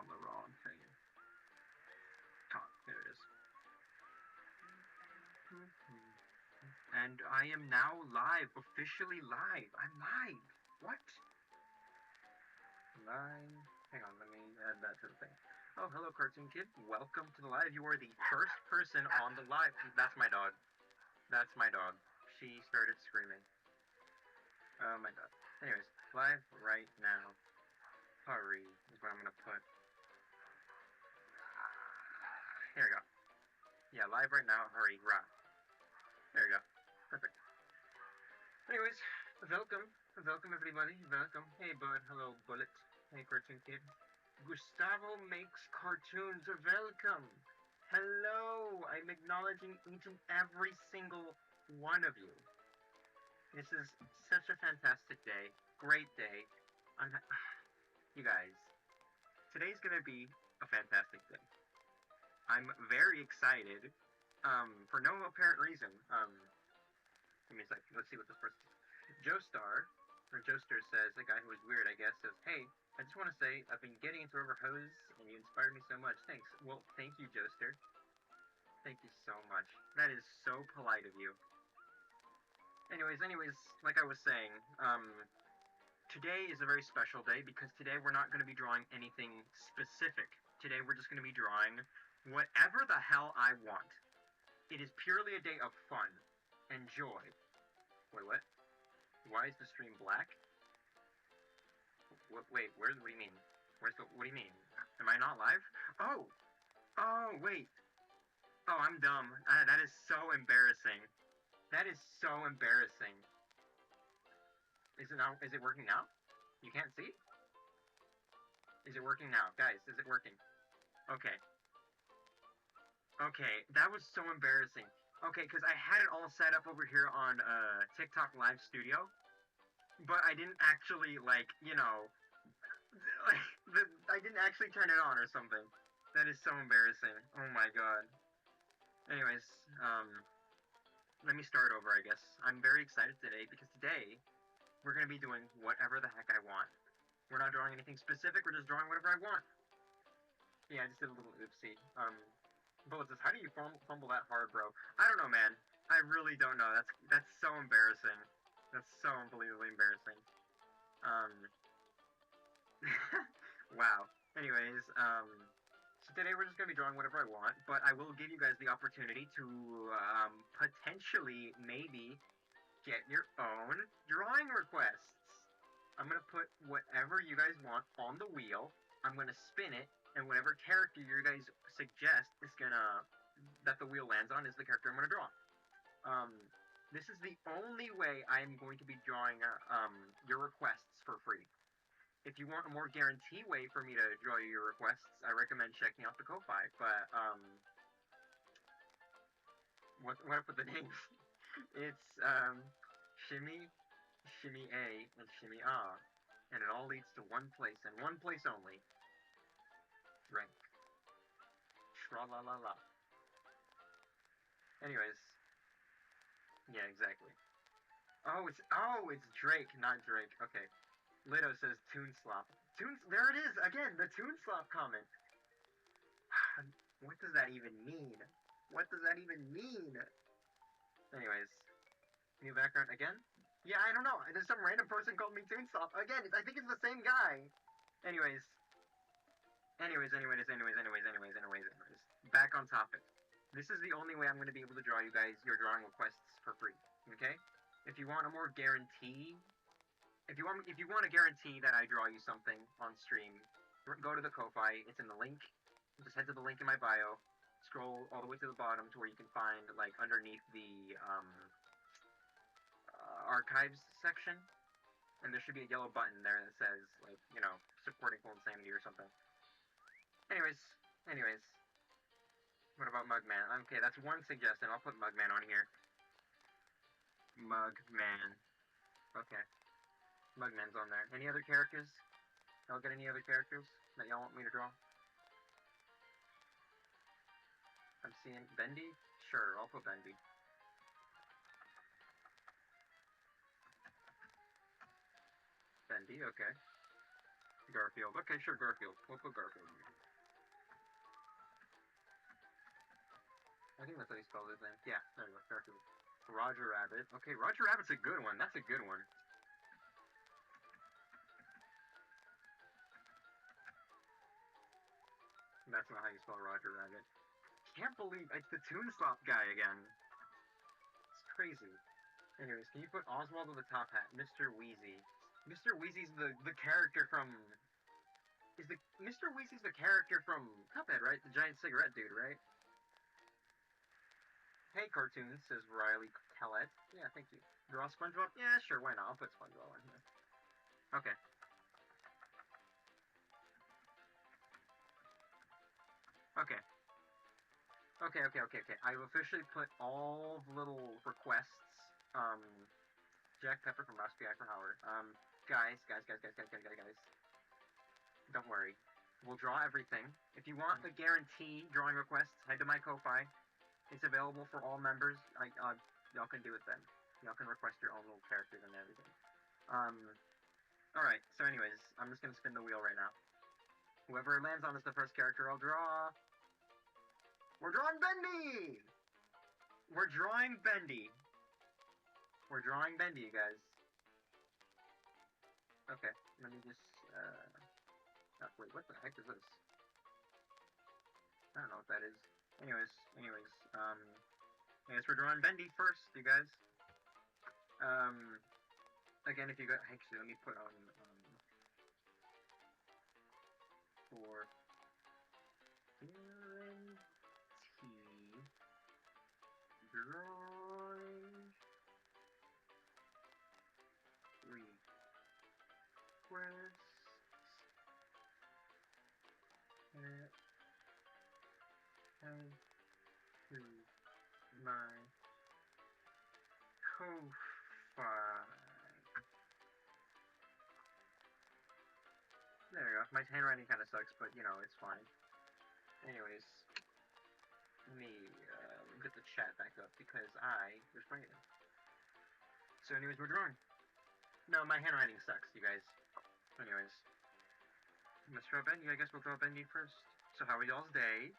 on the wrong thing. Oh, there it is. And I am now live, officially live. I'm live. What? Live. Hang on, let me add that to the thing. Oh, hello, Cartoon Kid. Welcome to the live. You are the first person on the live. That's my dog. That's my dog. She started screaming. Oh my god. Anyways, live right now. Hurry is what I'm gonna put. Here we go. Yeah, live right now. Hurry, rah. There we go. Perfect. Anyways, welcome. Welcome, everybody. Welcome. Hey, bud. Hello, Bullet. Hey, Cartoon Kid. Gustavo makes cartoons. Welcome. Hello. I'm acknowledging each and every single one of you. This is such a fantastic day. Great day. You guys, today's gonna be a fantastic day. I'm very excited, for no apparent reason. Give me a sec. Let's see what this person says. Joestar says, the guy who was weird, I guess, says, hey, I just want to say, I've been getting into River Hose, and you inspired me so much. Thanks. Well, thank you, Joestar. Thank you so much. That is so polite of you. Anyways, like I was saying, today is a very special day because today we're not going to be drawing anything specific. Today we're just going to be drawing whatever the hell I want. It is purely a day of fun and joy. Wait, what? Why is the stream black? Wait, what do you mean? What do you mean? Am I not live? Oh! Oh, wait. Oh, I'm dumb. That is so embarrassing. That is so embarrassing. Is it working now? You can't see? Is it working now? Guys, is it working? Okay. Okay, that was so embarrassing. Okay, because I had it all set up over here on TikTok Live Studio, but I didn't actually, like, you know, I didn't actually turn it on or something. That is so embarrassing. Oh my god. Anyways, let me start over, I guess. I'm very excited today because today we're going to be doing whatever the heck I want. We're not drawing anything specific, we're just drawing whatever I want. Yeah, I just did a little oopsie. Bullet says, how do you fumble that hard, bro? I don't know, man. I really don't know. That's so embarrassing. That's so unbelievably embarrassing. Wow. Anyways, so today we're just going to be drawing whatever I want, but I will give you guys the opportunity to, potentially, maybe, get your own drawing requests. I'm going to put whatever you guys want on the wheel. I'm going to spin it, and whatever character you guys suggest is gonna, that the wheel lands on, is the character I'm gonna draw. This is the only way I am going to be drawing your requests for free. If you want a more guarantee way for me to draw your requests, I recommend checking out the Ko-Fi. But what up with the names? It's Shimmy, Shimmy A, and Shimmy Ah, and it all leads to one place and one place only. Drink. Tra-la-la-la. Anyways. Yeah, exactly. Oh, it's Drake, not Drake. Okay. Lido says Toon Slop. There it is! Again, the Toon Slop comment! What does that even mean? What does that even mean? Anyways. New background again? Yeah, I don't know. There's some random person called me Toon Slop. Again, I think it's the same guy. Anyways. Anyways. Back on topic. This is the only way I'm going to be able to draw you guys your drawing requests for free. Okay? If you want a more guarantee, if you want a guarantee that I draw you something on stream, go to the Ko-Fi. It's in the link. Just head to the link in my bio. Scroll all the way to the bottom to where you can find, like, underneath the archives section, and there should be a yellow button there that says, like, you know, supporting Inkwell Insanity or something. Anyways. What about Mugman? Okay, that's one suggestion. I'll put Mugman on here. Mugman. Okay. Mugman's on there. Any other characters? Y'all get any other characters that y'all want me to draw? I'm seeing Bendy? Sure, I'll put Bendy. Bendy, okay. Garfield. Okay, sure, Garfield. We'll put Garfield. I think that's how you spell his name. Yeah, there you go, Garfield. Roger Rabbit. Okay, Roger Rabbit's a good one. That's a good one. That's not how you spell Roger Rabbit. Can't believe it's the Toonstop guy again. It's crazy. Anyways, can you put Oswald with the top hat? Mr. Wheezy. Mr. Wheezy's the character from... Mr. Wheezy's the character from Cuphead, right? The giant cigarette dude, right? Hey, cartoons, says Riley Kellett. Yeah, thank you. Draw SpongeBob? Yeah, sure, why not? I'll put SpongeBob in here. Okay. Okay. Okay. I've officially put all the little requests. Jack Pepper from Recipe for Howard. Guys. Don't worry. We'll draw everything. If you want a guarantee drawing requests, head to my Ko-Fi. It's available for all members. Y'all can do it then. Y'all can request your own little characters and everything. Alright, so anyways, I'm just gonna spin the wheel right now. Whoever lands on is the first character I'll draw. We're drawing Bendy! We're drawing Bendy. We're drawing Bendy, you guys. Okay, let me just, wait, what the heck is this? I don't know what that is. Anyways, we're drawing Bendy first, you guys. Again, if you got, actually, let me put on, for guarantee drawing requests head to my Ko-Fi. There we go. My handwriting kind of sucks, but you know, it's fine. Anyways, let me get the chat back up because I was playing it. So anyways, we're drawing. No, my handwriting sucks, you guys. Anyways, let's draw Bendy. I guess we'll draw Bendy first. So how are y'all's day?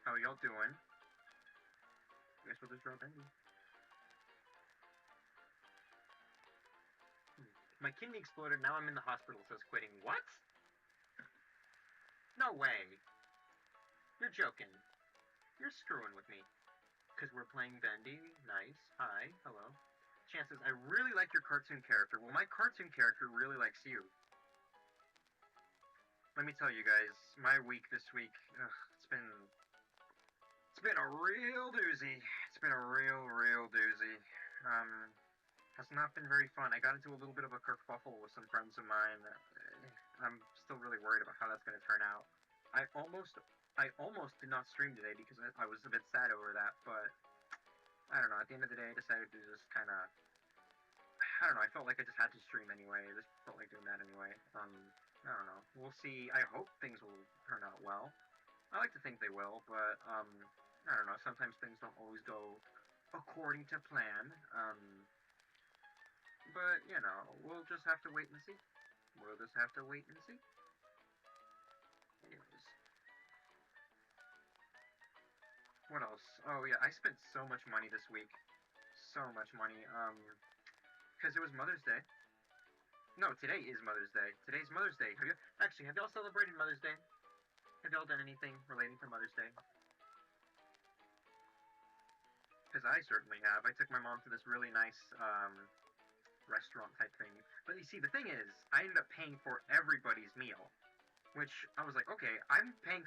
How are y'all doing? I guess we'll just draw Bendy. My kidney exploded, now I'm in the hospital, says quitting. What? No way. You're joking. You're screwing with me. Because we're playing Bendy. Nice. Hi. Hello. Chances, I really like your cartoon character. Well, my cartoon character really likes you. Let me tell you guys, my week this week, it's been a real doozy. It's been a real doozy. Has not been very fun. I got into a little bit of a kerfuffle with some friends of mine. I'm still really worried about how that's going to turn out. I almost did not stream today because I was a bit sad over that, but I don't know. At the end of the day, I decided to just kind of, I don't know. I felt like I just had to stream anyway. I just felt like doing that anyway. I don't know. We'll see. I hope things will turn out well. I like to think they will, but I don't know. Sometimes things don't always go according to plan. But, you know, we'll just have to wait and see. We'll just have to wait and see. Anyways. What else? Oh, yeah, I spent so much money this week. So much money. Because it was Mother's Day. No, today is Mother's Day. Today's Mother's Day. Have y'all celebrated Mother's Day? Have y'all done anything relating to Mother's Day? Because I certainly have. I took my mom to this really nice, restaurant type thing. But you see, the thing is, I ended up paying for everybody's meal, which I was like, okay, I'm paying.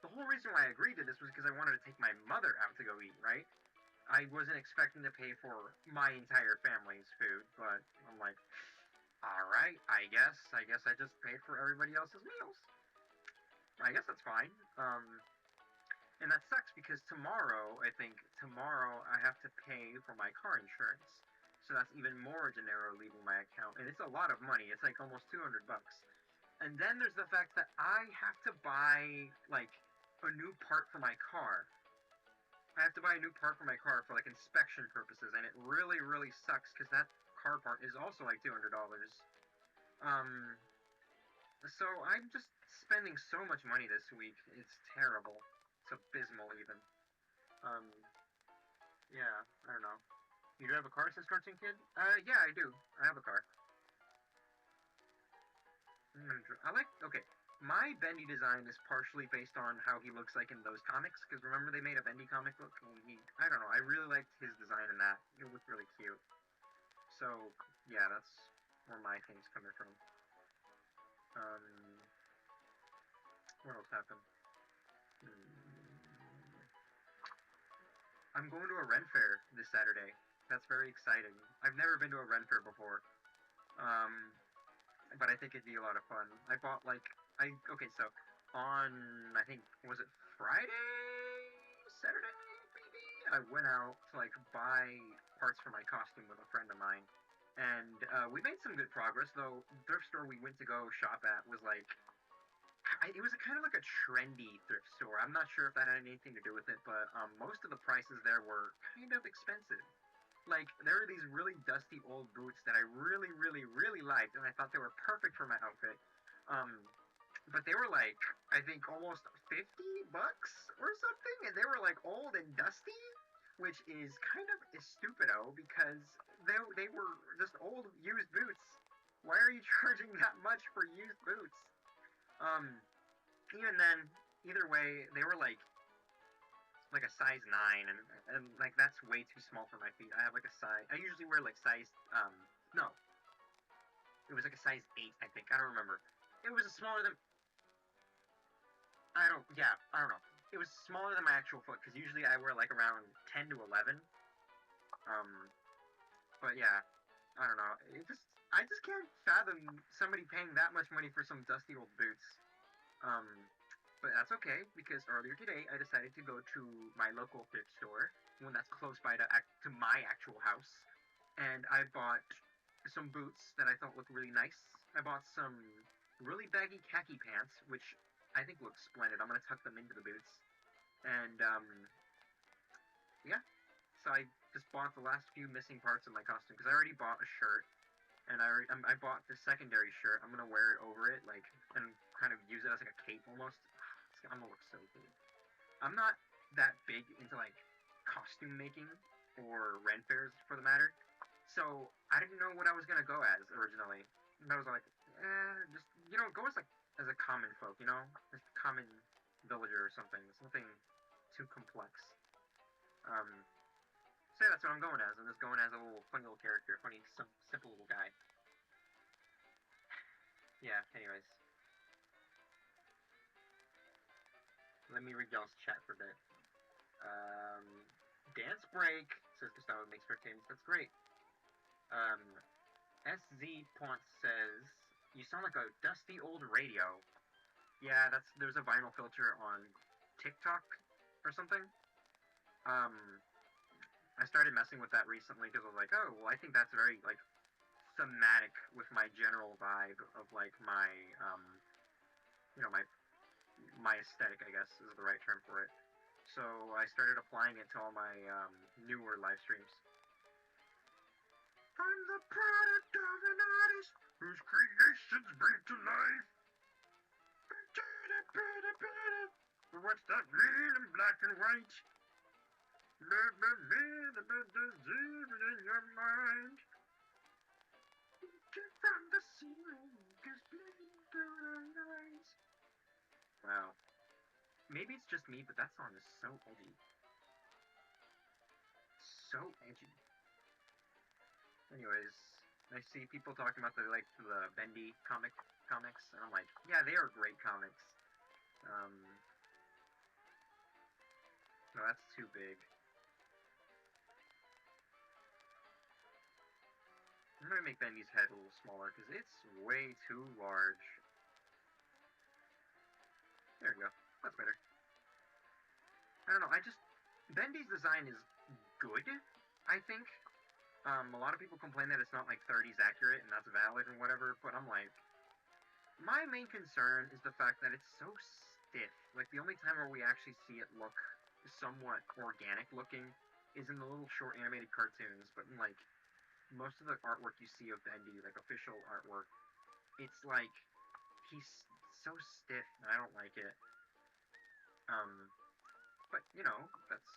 The whole reason why I agreed to this was because I wanted to take my mother out to go eat, right? I wasn't expecting to pay for my entire family's food, but I'm like, all right, I guess I just paid for everybody else's meals. I guess that's fine. And that sucks because tomorrow I have to pay for my car insurance. So that's even more dinero leaving my account. And it's a lot of money. It's like almost $200. And then there's the fact that I have to buy, like, a new part for my car. I have to buy a new part for my car for, like, inspection purposes. And it really, really sucks because that car part is also like $200. So I'm just spending so much money this week. It's terrible. It's abysmal even. Um, yeah, I don't know. You do have a car, says Cartoon Kid? Yeah, I do. I have a car. I like. Okay, my Bendy design is partially based on how he looks like in those comics. Because remember they made a Bendy comic book, and I don't know. I really liked his design in that. It looked really cute. So yeah, that's where my thing's coming from. Um, what else happened? Hmm. I'm going to a Ren Fair this Saturday. That's very exciting. I've never been to a Ren Fair before. Um, but I think it'd be a lot of fun. I bought like okay, so on I think was it Friday, Saturday maybe? I went out to like buy parts for my costume with a friend of mine, and we made some good progress. Though thrift store we went to go shop at was like it was kind of like a trendy thrift store. I'm not sure if that had anything to do with it, but most of the prices there were kind of expensive. Like there were these really dusty old boots that I really, really, really liked, and I thought they were perfect for my outfit. Um, but they were like I think almost $50 or something, and they were like old and dusty, which is kind of stupido because they were just old used boots. Why are you charging that much for used boots? Um, even then, either way, they were like a size 9, and like that's way too small for my feet. I have like a size. I usually wear like size no, it was like a size 8. I think I don't remember. It was smaller than I don't yeah I don't know. It was smaller than my actual foot because usually I wear like around 10 to 11. Um, but yeah, I don't know. I just can't fathom somebody paying that much money for some dusty old boots. Um, but that's okay because earlier today I decided to go to my local thrift store, one that's close by to my actual house, and I bought some boots that I thought looked really nice. I bought some really baggy khaki pants, which I think look splendid. I'm gonna tuck them into the boots, and yeah. So I just bought the last few missing parts of my costume because I already bought a shirt, and I bought the secondary shirt. I'm gonna wear it over it, like, and kind of use it as like a cape almost. I'm gonna look so cool. I'm not that big into like costume making or rent fairs for the matter, so I didn't know what I was gonna go as originally. And I was like, just go as a common folk, just a common villager or something, something too complex. Um, so yeah, that's what I'm going as. I'm just going as a little funny little character, funny, simple little guy. Yeah. Anyways, let me read y'all's chat for a bit. Um, Dance break, says Gustavo makes for teams. That's great. Um, SZ Point says you sound like a dusty old radio. Yeah, there's a vinyl filter on TikTok or something. Um, I started messing with that recently because I was like, oh, well, I think that's very like thematic with my general vibe of like my you know, my aesthetic, I guess is the right term for it. So I started applying it to all my newer live streams. I'm the product of an artist whose creations bring to life. What's that mean in black and white? Let me mean the disease in your mind. Get from the ceiling, cause bleeding through the eyes. Wow. Maybe it's just me, but that song is so edgy. So edgy. Anyways, I see people talking about the Bendy comics, and I'm like, yeah, they are great comics. Um, no, that's too big. I'm gonna make Bendy's head a little smaller because it's way too large. There we go. That's better. I don't know. Bendy's design is good. I think. A lot of people complain that it's not like 30s accurate, and that's valid and whatever. But I'm like, my main concern is the fact that it's so stiff. Like the only time where we actually see it look somewhat organic looking is in the little short animated cartoons. But in like most of the artwork you see of Bendy, like official artwork, it's like he's so stiff, and I don't like it. But you know, that's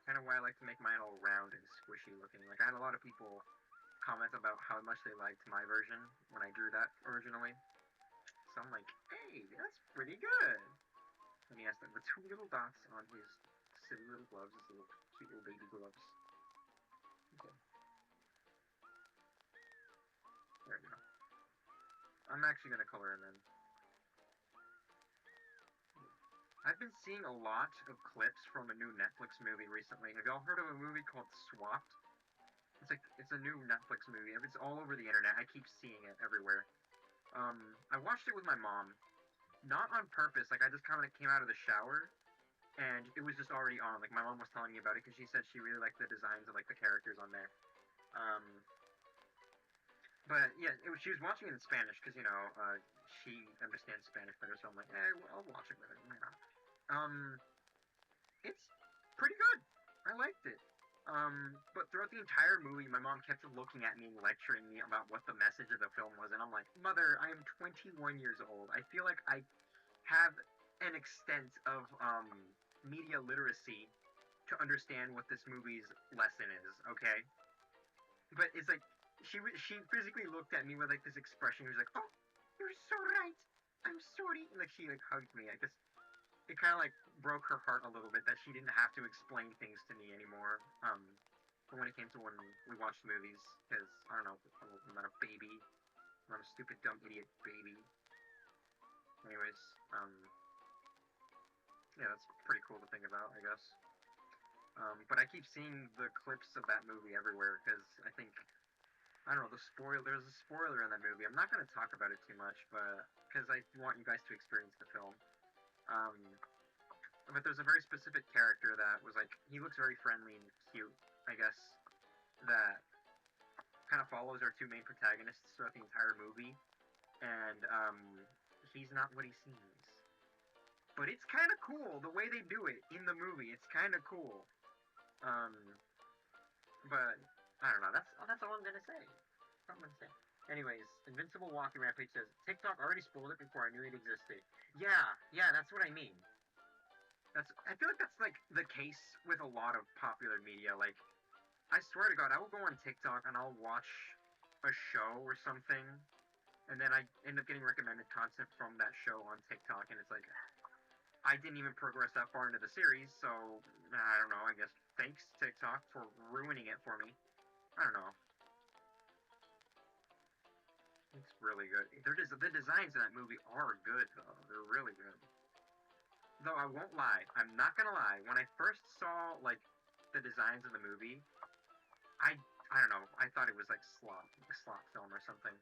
kind of why I like to make mine all round and squishy looking. Like I had a lot of people comment about how much they liked my version when I drew that originally. So I'm like, hey, that's pretty good. And he has like the two little dots on his silly little gloves, his little cute little baby gloves. Okay, there we go. I'm actually gonna color him in. I've been seeing a lot of clips from a new Netflix movie recently. Have y'all heard of a movie called Swapped? It's a new Netflix movie. It's all over the internet. I keep seeing it everywhere. I watched it with my mom, not on purpose. Like I just kind of came out of the shower and it was just already on. Like my mom was telling me about it because she said she really liked the designs of like the characters on there. Um, but yeah, she was watching it in Spanish because she understands Spanish better. So I'm like, well, I'll watch it with her. Why not? Um, it's pretty good. I liked it. But throughout the entire movie, my mom kept looking at me and lecturing me about what the message of the film was, and I'm like, Mother, I am 21 years old. I feel like I have an extent of media literacy to understand what this movie's lesson is. Okay, but it's like she physically looked at me with like this expression. She was like, "Oh, you're so right. I'm sorry." And like she like hugged me. I guess it kind of like broke her heart a little bit that she didn't have to explain things to me anymore. But when it came to when we watched movies, because I don't know, I'm not a baby, I'm not a stupid dumb idiot baby. Anyways, yeah, that's pretty cool to think about, I guess. But I keep seeing the clips of that movie everywhere because I think I don't know the spoiler. There's a spoiler in that movie. I'm not going to talk about it too much, but because I want you guys to experience the film. Um, but there's a very specific character that was like he looks very friendly and cute, I guess, that kind of follows our two main protagonists throughout the entire movie, and he's not what he seems. But it's kind of cool the way they do it in the movie. It's kind of cool. Um, but I don't know. That's all I'm gonna say. That's all I'm gonna say. Anyways, Invincible Walking Rampage says TikTok already spoiled it before I knew it existed. Yeah, that's what I mean. I feel like that's like the case with a lot of popular media. Like I swear to God, I will go on TikTok and I'll watch a show or something, and then I end up getting recommended content from that show on TikTok, and it's like I didn't even progress that far into the series, so I don't know. I guess thanks TikTok for ruining it for me. I don't know. It's really good. The designs in that movie are good though. They're really good. Though I won't lie, I'm not gonna lie. When I first saw like the designs of the movie, I don't know. I thought it was like a slot film or something.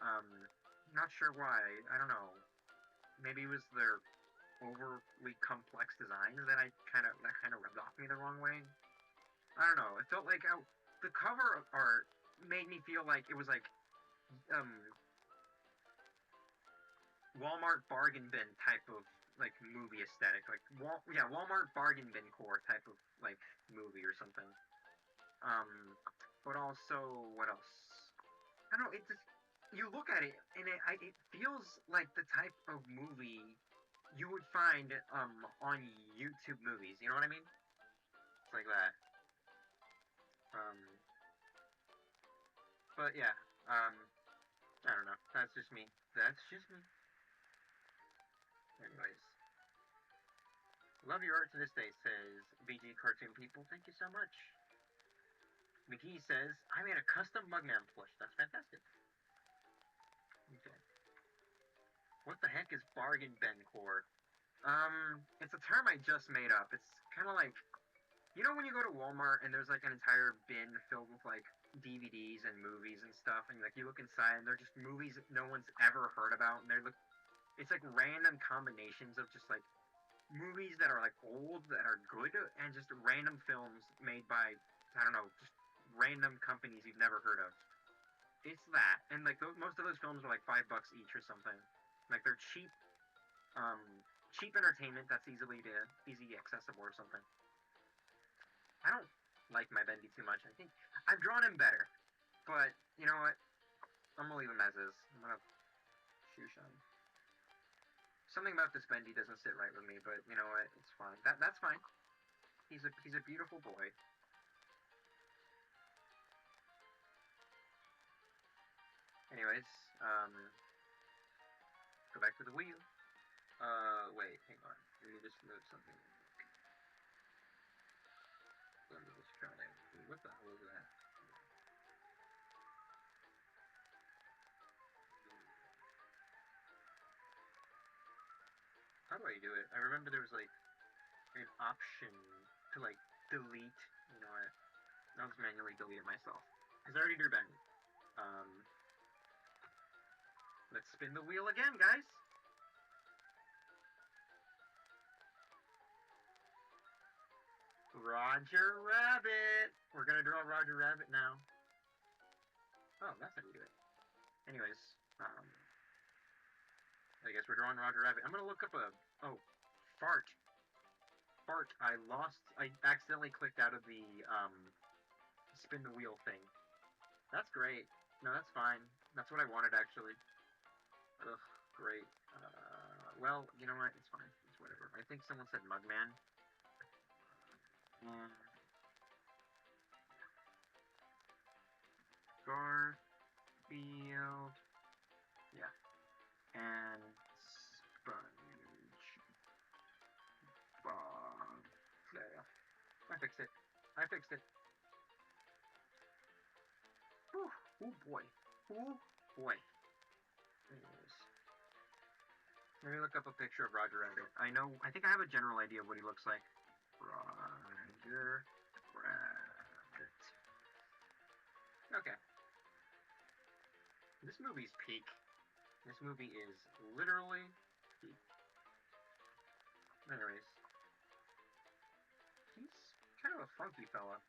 Um, not sure why. I don't know. Maybe it was their overly complex designs that kind of rubbed off me the wrong way. I don't know. It felt like the cover art made me feel like it was like um Walmart bargain bin type of like movie aesthetic, like Walmart bargain bin core type of like movie or something. But also what else? I don't know. It just you look at it and it feels like the type of movie you would find on YouTube movies. You know what I mean? It's like that. Um, but yeah. I don't know. That's just me. That's just me. Anyways, love your art to this day, says BG Cartoon People. Thank you so much. McGee says, I made a custom Mugman plush. That's fantastic. Okay. What the heck is bargain bin core? It's a term I just made up. It's kind of like, you know when you go to Walmart and there's like an entire bin filled with like DVDs and movies and stuff, and like you look inside and they're just movies that no one's ever heard about, and it's like random combinations of just like movies that are like old that are good and just random films made by I don't know, just random companies you've never heard of. It's that, and like most of those films are like $5 each or something. Like they're um, cheap entertainment that's easy accessible or something. I don't like my Bendy too much. I think I've drawn him better, but you know what? I'm gonna leave him as is. I'm gonna shoosh on. Something about this bendy doesn't sit right with me, but you know what? It's fine. That's fine. He's a beautiful boy. Anyways, go back to the wheel. Wait, hang on. Let me just move something. Let me just try it. What the hell is that? How do I do it? I remember there was like an option to like delete. You know what? I'll just manually delete it myself. Because I already drew Bendy. Let's spin the wheel again, guys. Roger Rabbit. We're gonna draw Roger Rabbit now. Oh, that's how you do it. Anyways, I guess we're drawing Roger Rabbit. I'm gonna look up fart. Fart. I accidentally clicked out of the, spin the wheel thing. That's great. No, that's fine. That's what I wanted, actually. Ugh, great. Well, you know what? It's fine. It's whatever. I think someone said Mugman. Garfield. Yeah. And Sponge. Bob. There. I fixed it. I fixed it. Ooh, ooh boy. Ooh boy. Anyways. Let me look up a picture of Roger Rabbit. I think I have a general idea of what he looks like. Roger Rabbit. Okay. This movie's peak. This movie is literally peak. Anyways. He's kind of a funky fella.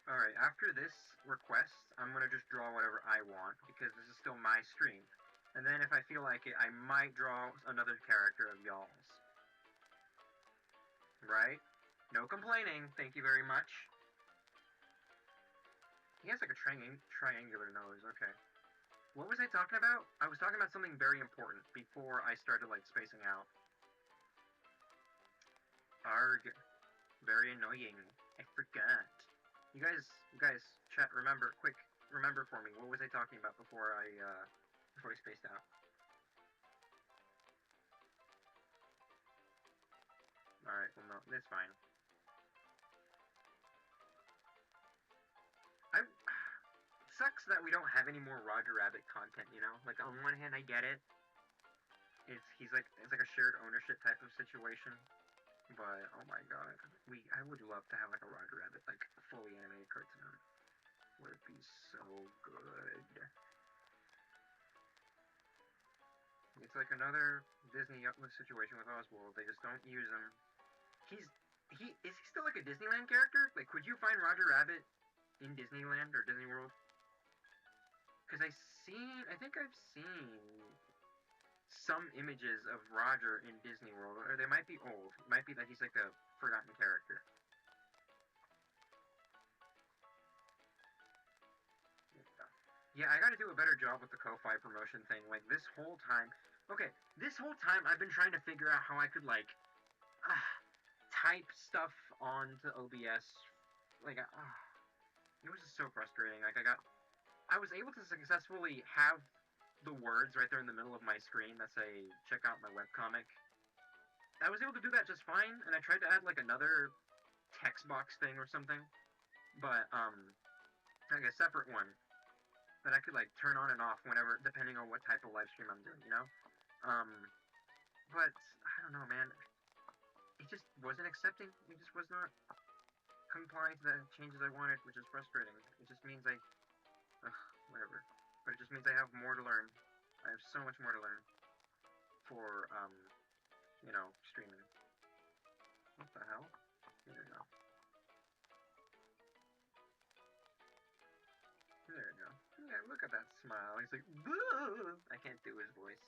Alright, after this request, I'm going to just draw whatever I want, because this is still my stream. And then if I feel like it, I might draw another character of y'all's. Right? No complaining, thank you very much. He has like a triangular nose, okay. What was I talking about? I was talking about something very important before I started like spacing out. Arg. Very annoying. I forgot. You guys, chat, remember for me. What was I talking about before I spaced out? Alright, well, no, that's fine. Sucks that we don't have any more Roger Rabbit content, you know? Like, on one hand, I get it. It's like a shared ownership type of situation. But, oh my god. I would love to have, like, a Roger Rabbit, like, fully animated cartoon. Would be so good. It's like another Disney situation with Oswald. They just don't use him. Is he still like a Disneyland character? Like, could you find Roger Rabbit in Disneyland or Disney World? Because I think I've seen some images of Roger in Disney World, or they might be old. It might be that he's like a forgotten character. Yeah, I gotta do a better job with the Ko-Fi promotion thing. Like, this whole time I've been trying to figure out how I could, like, type stuff onto OBS. Like, it was just so frustrating. Like, I was able to successfully have the words right there in the middle of my screen that say, check out my webcomic. I was able to do that just fine, and I tried to add, like, another text box thing or something. But, like a separate one that I could, like, turn on and off whenever, depending on what type of live stream I'm doing, you know? But, I don't know, man. It just wasn't accepting. It just was not complying to the changes I wanted, which is frustrating. It just means whatever. But it just means I have more to learn. I have so much more to learn for, you know, streaming. What the hell? There we go. There we go. Yeah, look at that smile. He's like, boo! I can't do his voice.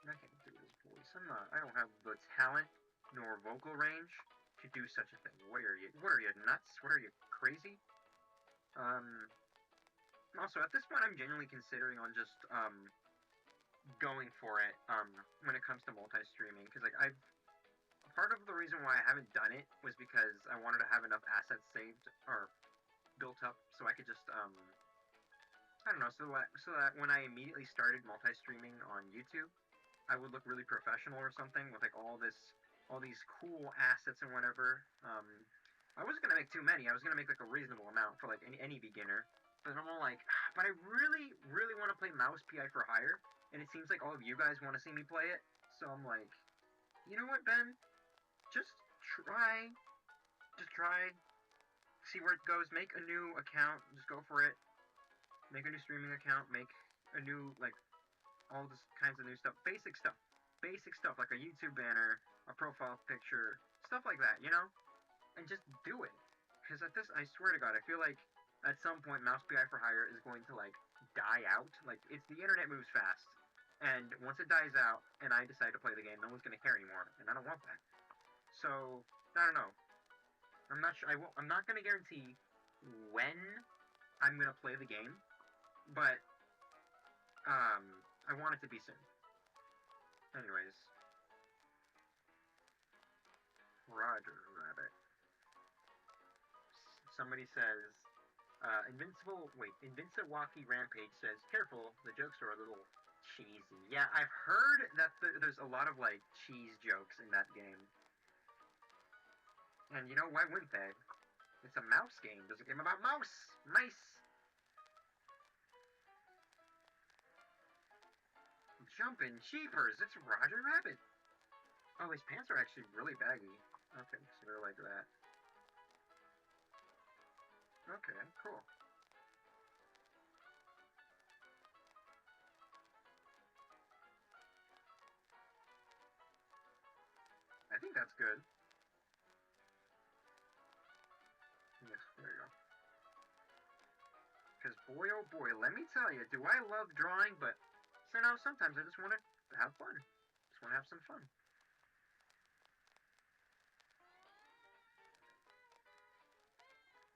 I can't do his voice. I don't have the talent nor vocal range to do such a thing. What are you nuts? What are you, crazy? Also, at this point, I'm genuinely considering on just going for it when it comes to multi-streaming, because like I've part of the reason why I haven't done it was because I wanted to have enough assets saved or built up so I could just I don't know, so that when I immediately started multi-streaming on YouTube, I would look really professional or something with like all these cool assets and whatever. I wasn't gonna make too many. I was gonna make like a reasonable amount for like any beginner. But I'm all like, but I really, really want to play Mouse PI for Hire, and it seems like all of you guys want to see me play it. So I'm like, you know what, Ben? Just try, just try, see where it goes. Make a new account, just go for it. Make a new streaming account. Make a new like all this kinds of new stuff, basic stuff like a YouTube banner, a profile picture, stuff like that, you know, and just do it. Because at this, I swear to God, I feel like at some point Mouse PI for Hire is going to like die out. Like it's the internet moves fast, and once it dies out, and I decide to play the game, no one's gonna care anymore, and I don't want that. So I don't know. I'm not sure. I'm not gonna guarantee when I'm gonna play the game, but um, I want it to be soon. Anyways, Roger Rabbit. Somebody says, Invinciwaki Rampage says, careful, the jokes are a little cheesy. Yeah, I've heard that there's a lot of, like, cheese jokes in that game. And you know, why wouldn't they? It's a mouse game. There's a game about mice. Jumpin' Cheapers, it's Roger Rabbit. Oh, his pants are actually really baggy. Okay, so they're like that. Okay, cool. I think that's good. Yes, there you go. Because boy, oh boy, let me tell you, do I love drawing, but so now sometimes I just want to have fun. Just want to have some fun.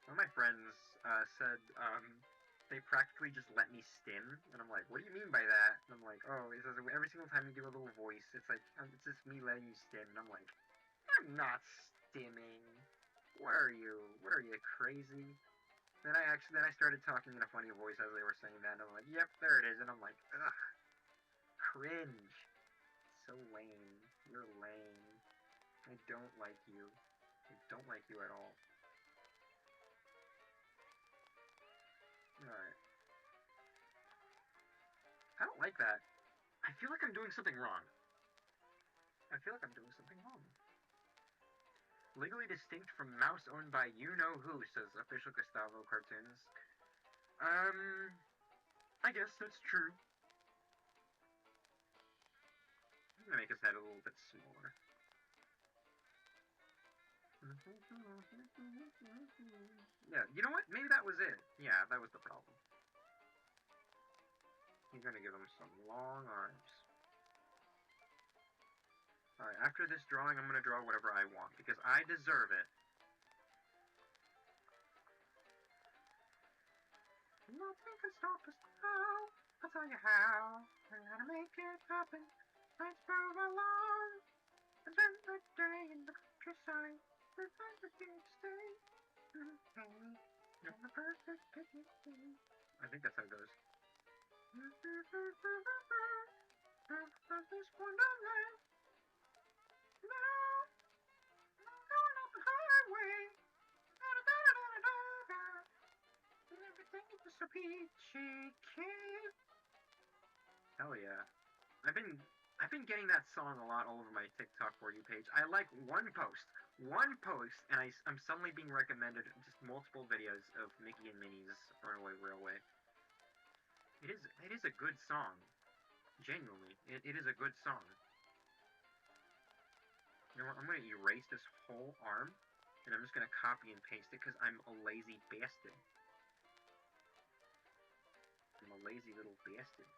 One of my friends said they practically just let me stim, and I'm like, what do you mean by that? And I'm like, oh, he says every single time you do a little voice, it's like it's just me letting you stim, and I'm like, I'm not stimming. What are you? What are you, crazy? Then I started talking in a funny voice as they were saying that, and I'm like, yep, there it is, and I'm like, ugh, cringe. So lame. You're lame. I don't like you. I don't like you at all. Alright. I don't like that. I feel like I'm doing something wrong. I feel like I'm doing something wrong. Legally distinct from mouse owned by you-know-who, says official Gustavo Cartoons. I guess that's true. I'm gonna make his head a little bit smaller. Yeah, you know what? Maybe that was it. Yeah, that was the problem. You're gonna give him some long arms. Alright, after this drawing, I'm gonna draw whatever I want, because I deserve it. Nothing can stop us now. I'll tell you how. We're gonna make it happen. Let's move along. And spend the day in the countryside. We're going to stay. On the perfect picnic day. I think that's how it goes. This wonderland. Now, I'm going up the highway. And everything is just a peachy kid. Hell yeah. I've been getting that song a lot all over my TikTok For You page. I like one post, and I'm suddenly being recommended just multiple videos of Mickey and Minnie's Runaway Railway. It is a good song. Genuinely, it is a good song. You know what? I'm gonna erase this whole arm, and I'm just gonna copy and paste it because I'm a lazy bastard. I'm a lazy little bastard.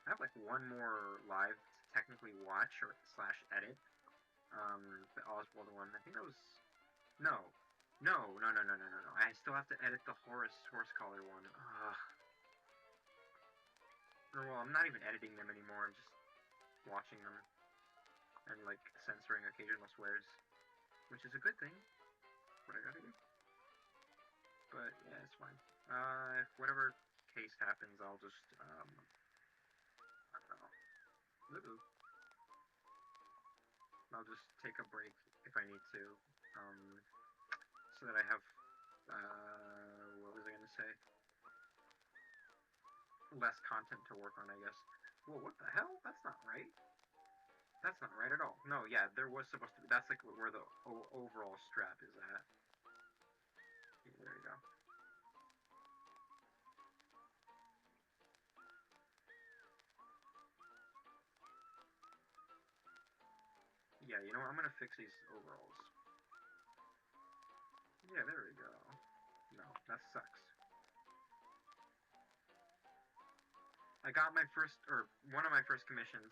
I have like one more live to technically watch or slash edit. The Oswald one. I think that was no, No, no, no, no, no, no, no. I still have to edit the horse collar one. Ugh. Or, well, I'm not even editing them anymore. I'm just watching them and, like, censoring occasional swears, which is a good thing. What I gotta do. But, yeah, it's fine. If whatever case happens, I'll just, I don't know. I'll just take a break if I need to, so that I have, what was I gonna say? Less content to work on, I guess. Well, what the hell? That's not right. That's not right at all. No, yeah, there was supposed to be. That's like where the overall strap is at. Yeah, there you go. Yeah, you know what? I'm gonna fix these overalls. Yeah, there we go. No, that sucks. I got my first, or one of my first commissions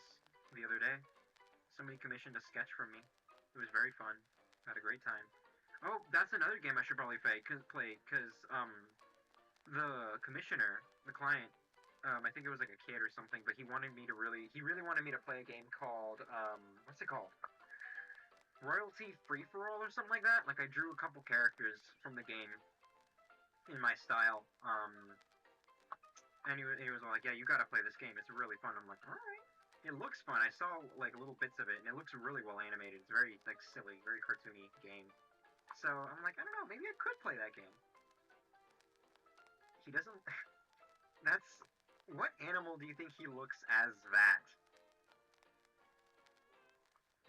the other day. Somebody commissioned a sketch from me. It was very fun. Had a great time. Oh, that's another game I should probably play. The commissioner, the client, I think it was like a kid or something, but he really wanted me to play a game called, what's it called? Royalty Free for All or something like that. Like I drew a couple characters from the game in my style, and he was like, "Yeah, you gotta play this game. It's really fun." I'm like, "All right." It looks fun. I saw like little bits of it, and it looks really well animated. It's very like silly, very cartoony game. So I'm like, I don't know, maybe I could play that game. He doesn't. That's what animal do you think he looks as that?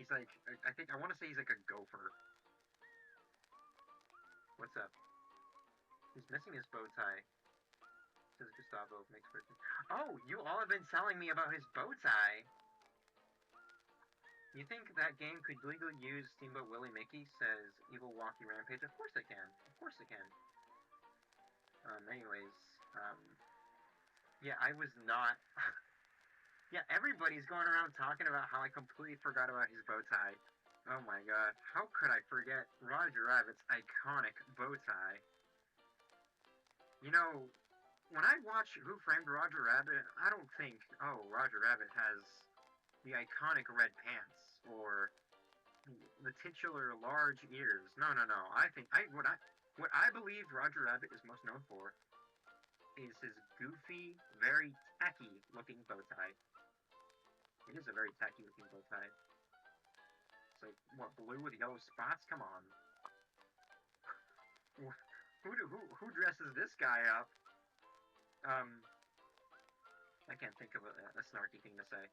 He's like, I think I want to say he's like a gopher. What's up? He's missing his bow tie. Says Gustavo makes person. Oh, you all have been telling me about his bow tie. You think that game could legally use Steamboat Willie Mickey? Says Evil Walkie Rampage. Of course they can. Of course they can. Anyways, um, yeah, I was not. Yeah, everybody's going around talking about how I completely forgot about his bow tie. Oh my god, how could I forget Roger Rabbit's iconic bow tie? You know, when I watch Who Framed Roger Rabbit, I don't think, oh, Roger Rabbit has the iconic red pants or the titular large ears. No, no, no. I think what I believe Roger Rabbit is most known for is his goofy, very tacky looking bow tie. It is a very tacky looking bow tie. It's like what, blue with yellow spots? Come on. Who dresses this guy up? Um, I can't think of a snarky thing to say.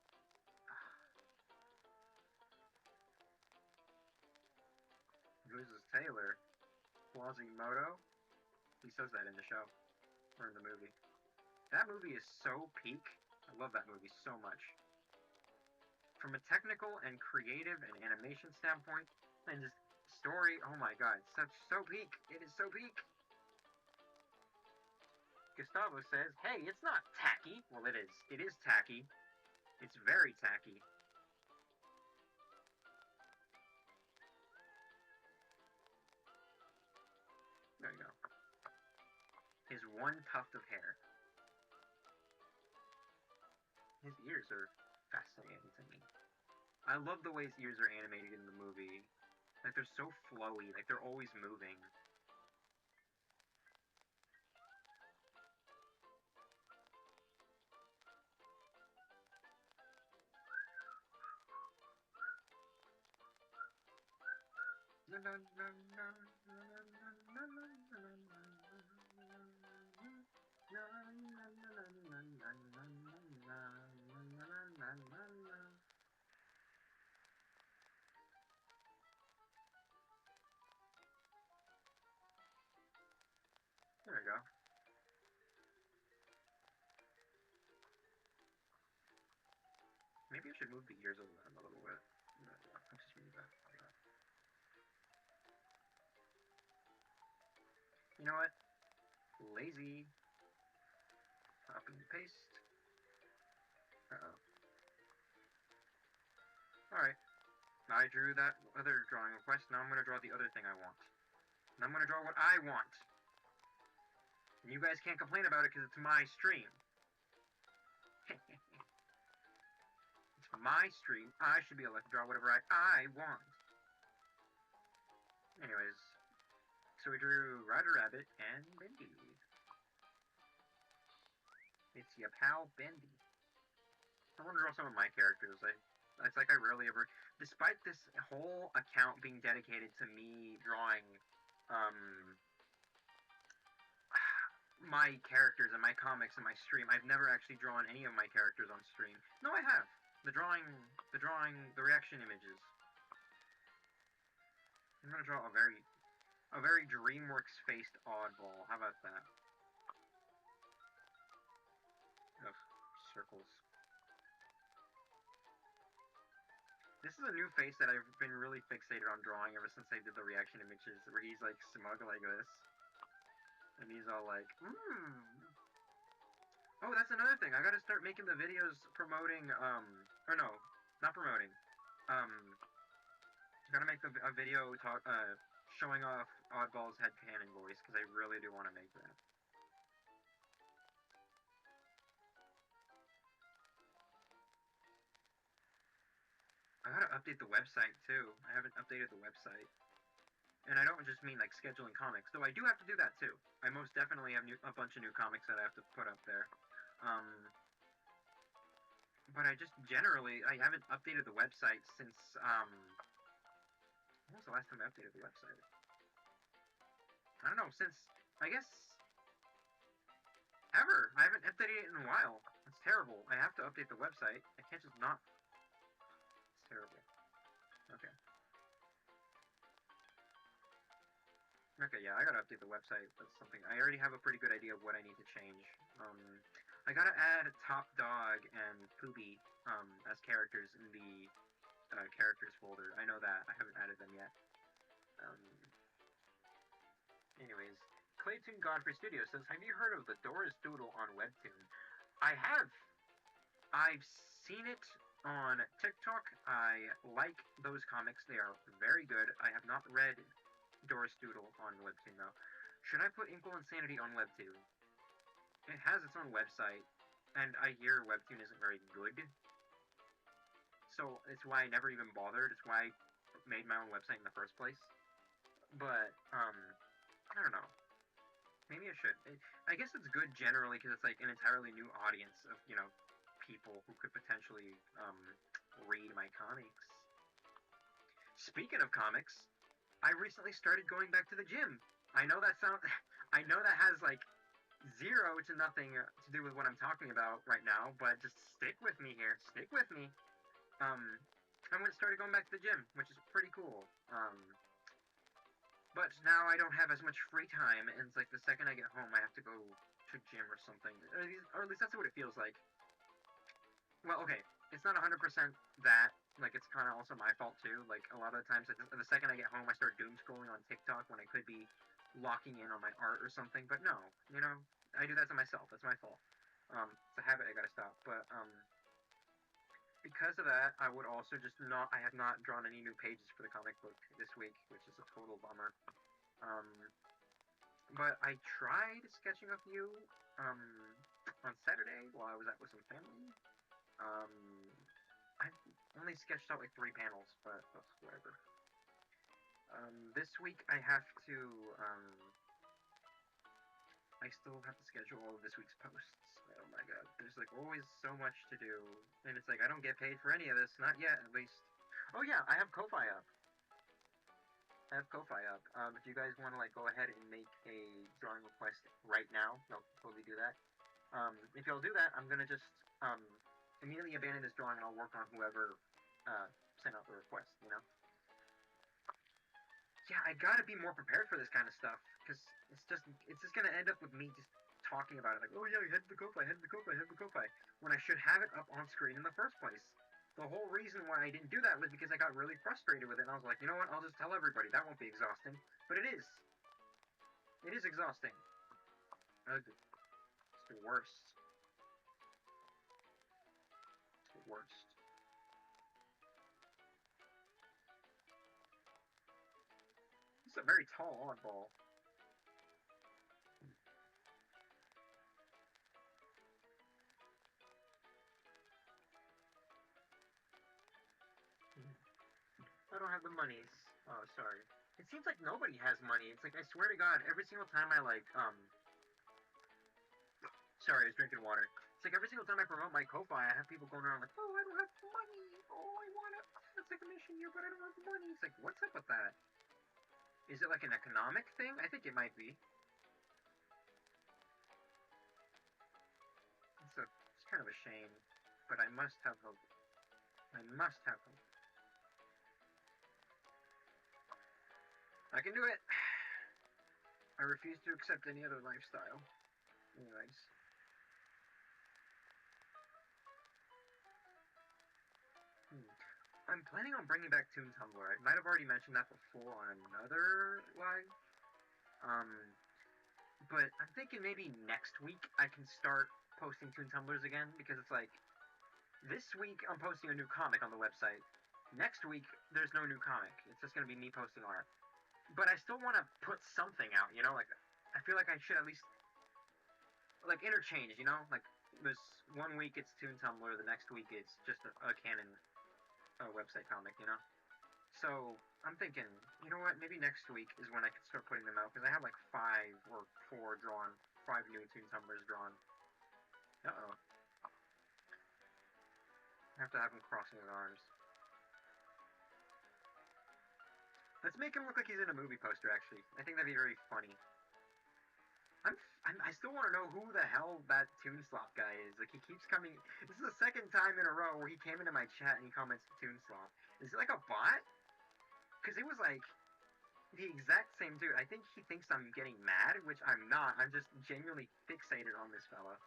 Who's this Taylor? Quasimodo? He says that in the show or in the movie. That movie is so peak. I love that movie so much. From a technical and creative and animation standpoint, and just story, oh my god, such so peak. It is so peak. Gustavo says, "Hey, it's not tacky." Well, it is. It is tacky. It's very tacky. There you go. His one tuft of hair. His ears are fascinating to me. I love the way his ears are animated in the movie. Like they're so flowy, like they're always moving. There we go. Maybe I should move the ears of them a little bit. I'll just move that. You know what? Lazy. Copy and paste. Uh-oh. Alright. I drew that other drawing request. Now I'm going to draw the other thing I want. And I'm gonna draw what I want. And you guys can't complain about it because it's my stream. It's my stream. I should be able to draw whatever I want. Anyways, so we drew Ryder Rabbit and Bendy. It's your pal Bendy. I want to draw some of my characters. It's like I rarely ever, despite this whole account being dedicated to me drawing, my characters and my comics and my stream, I've never actually drawn any of my characters on stream. No, I have. The reaction images. I'm gonna draw a very DreamWorks faced oddball. How about that? Ugh, circles. This is a new face that I've been really fixated on drawing ever since I did the reaction images, where he's like smug like this. And he's all like, Oh, that's another thing. I gotta start making the videos promoting, or no, not promoting. Gotta make a video showing off Oddball's headcanon voice, because I really do want to make that. I gotta update the website too. I haven't updated the website. And I don't just mean like scheduling comics, though I do have to do that too. I most definitely have a bunch of new comics that I have to put up there. But I just generally, I haven't updated the website since, when was the last time I updated the website? I don't know, since, I guess, ever. I haven't updated it in a while. That's terrible. I have to update the website. I can't just not. It's terrible. Okay. Okay, yeah, I gotta update the website. That's something. I already have a pretty good idea of what I need to change. I gotta add Top Dog and Poopy as characters in the characters folder. I know that. I haven't added them yet. Anyways, Clayton Godfrey Studio says, have you heard of the Doodle on Webtoon? I have. I've seen it on TikTok. I like those comics. They are very good. I have not read Doodle on Webtoon, though. Should I put Inkwell Insanity on Webtoon? It has its own website, and I hear Webtoon isn't very good. So, it's why I never even bothered. It's why I made my own website in the first place. But, I don't know. Maybe I should. I guess it's good generally, because it's like an entirely new audience of, people who could potentially, read my comics. Speaking of comics, I recently started going back to the gym. I know that has, like, zero to nothing to do with what I'm talking about right now, but just stick with me here. Stick with me. I started going back to the gym, which is pretty cool. But now I don't have as much free time, and it's like the second I get home, I have to go to gym or something. Or at least that's what it feels like. Well, okay, it's not 100% that. Like, it's kind of also my fault, too. Like, a lot of the times, the second I get home, I start doom scrolling on TikTok when I could be locking in on my art or something. But no, I do that to myself. That's my fault. It's a habit I gotta stop. But, because of that, I would also I have not drawn any new pages for the comic book this week, which is a total bummer. But I tried sketching a few, on Saturday while I was out with some family. I only sketched out like 3 panels, but whatever. This week I have to, I still have to schedule all of this week's posts. Oh my god, there's like always so much to do, and it's like I don't get paid for any of this, not yet at least. Oh yeah, I have Ko-Fi up. If you guys want to like go ahead and make a drawing request right now, I'll totally do that. If y'all do that, I'm gonna just immediately abandon this drawing and I'll work on whoever sent out the request, Yeah, I gotta be more prepared for this kind of stuff, because it's just gonna end up with me just talking about it, like, oh yeah, head to the Ko-Fi, when I should have it up on screen in the first place. The whole reason why I didn't do that was because I got really frustrated with it, and I was like, you know what, I'll just tell everybody, that won't be exhausting. But it is. It is exhausting. Ugh. It's the worst. It's the worst. It's a very tall oddball. I don't have the monies. Oh, sorry. It seems like nobody has money. It's like, I swear to God, every single time I, like, sorry, I was drinking water. It's like every single time I promote my Ko-Fi, I have people going around like, oh, I don't have money. Oh, I want to. It's like a mission here, but I don't have money. It's like, what's up with that? Is it like an economic thing? I think it might be. It's kind of a shame, but I must have hope. I must have hope. I can do it. I refuse to accept any other lifestyle. Anyways. I'm planning on bringing back Toon Tumblr. I might have already mentioned that before on another live. But I'm thinking maybe next week I can start posting Toon Tumblrs again, because it's like, this week I'm posting a new comic on the website. Next week, there's no new comic. It's just going to be me posting art. But I still want to put something out, you know? Like, I feel like I should at least, like, interchange, you know? Like, this one week it's Toon Tumblr, the next week it's just a canon website comic, you know? So, I'm thinking, you know what? Maybe next week is when I can start putting them out, because I have like 5 or 4 drawn. 5 new Toon Tumblrs drawn. Uh-oh. I have to have him crossing his arms. Let's make him look like he's in a movie poster, actually. I think that'd be very funny. I still want to know who the hell that Toon Slop guy is. Like, he keeps coming. This is the second time in a row where he came into my chat and he comments Toon Slop. Is it like a bot? Because it was like the exact same dude. I think he thinks I'm getting mad, which I'm not. I'm just genuinely fixated on this fella.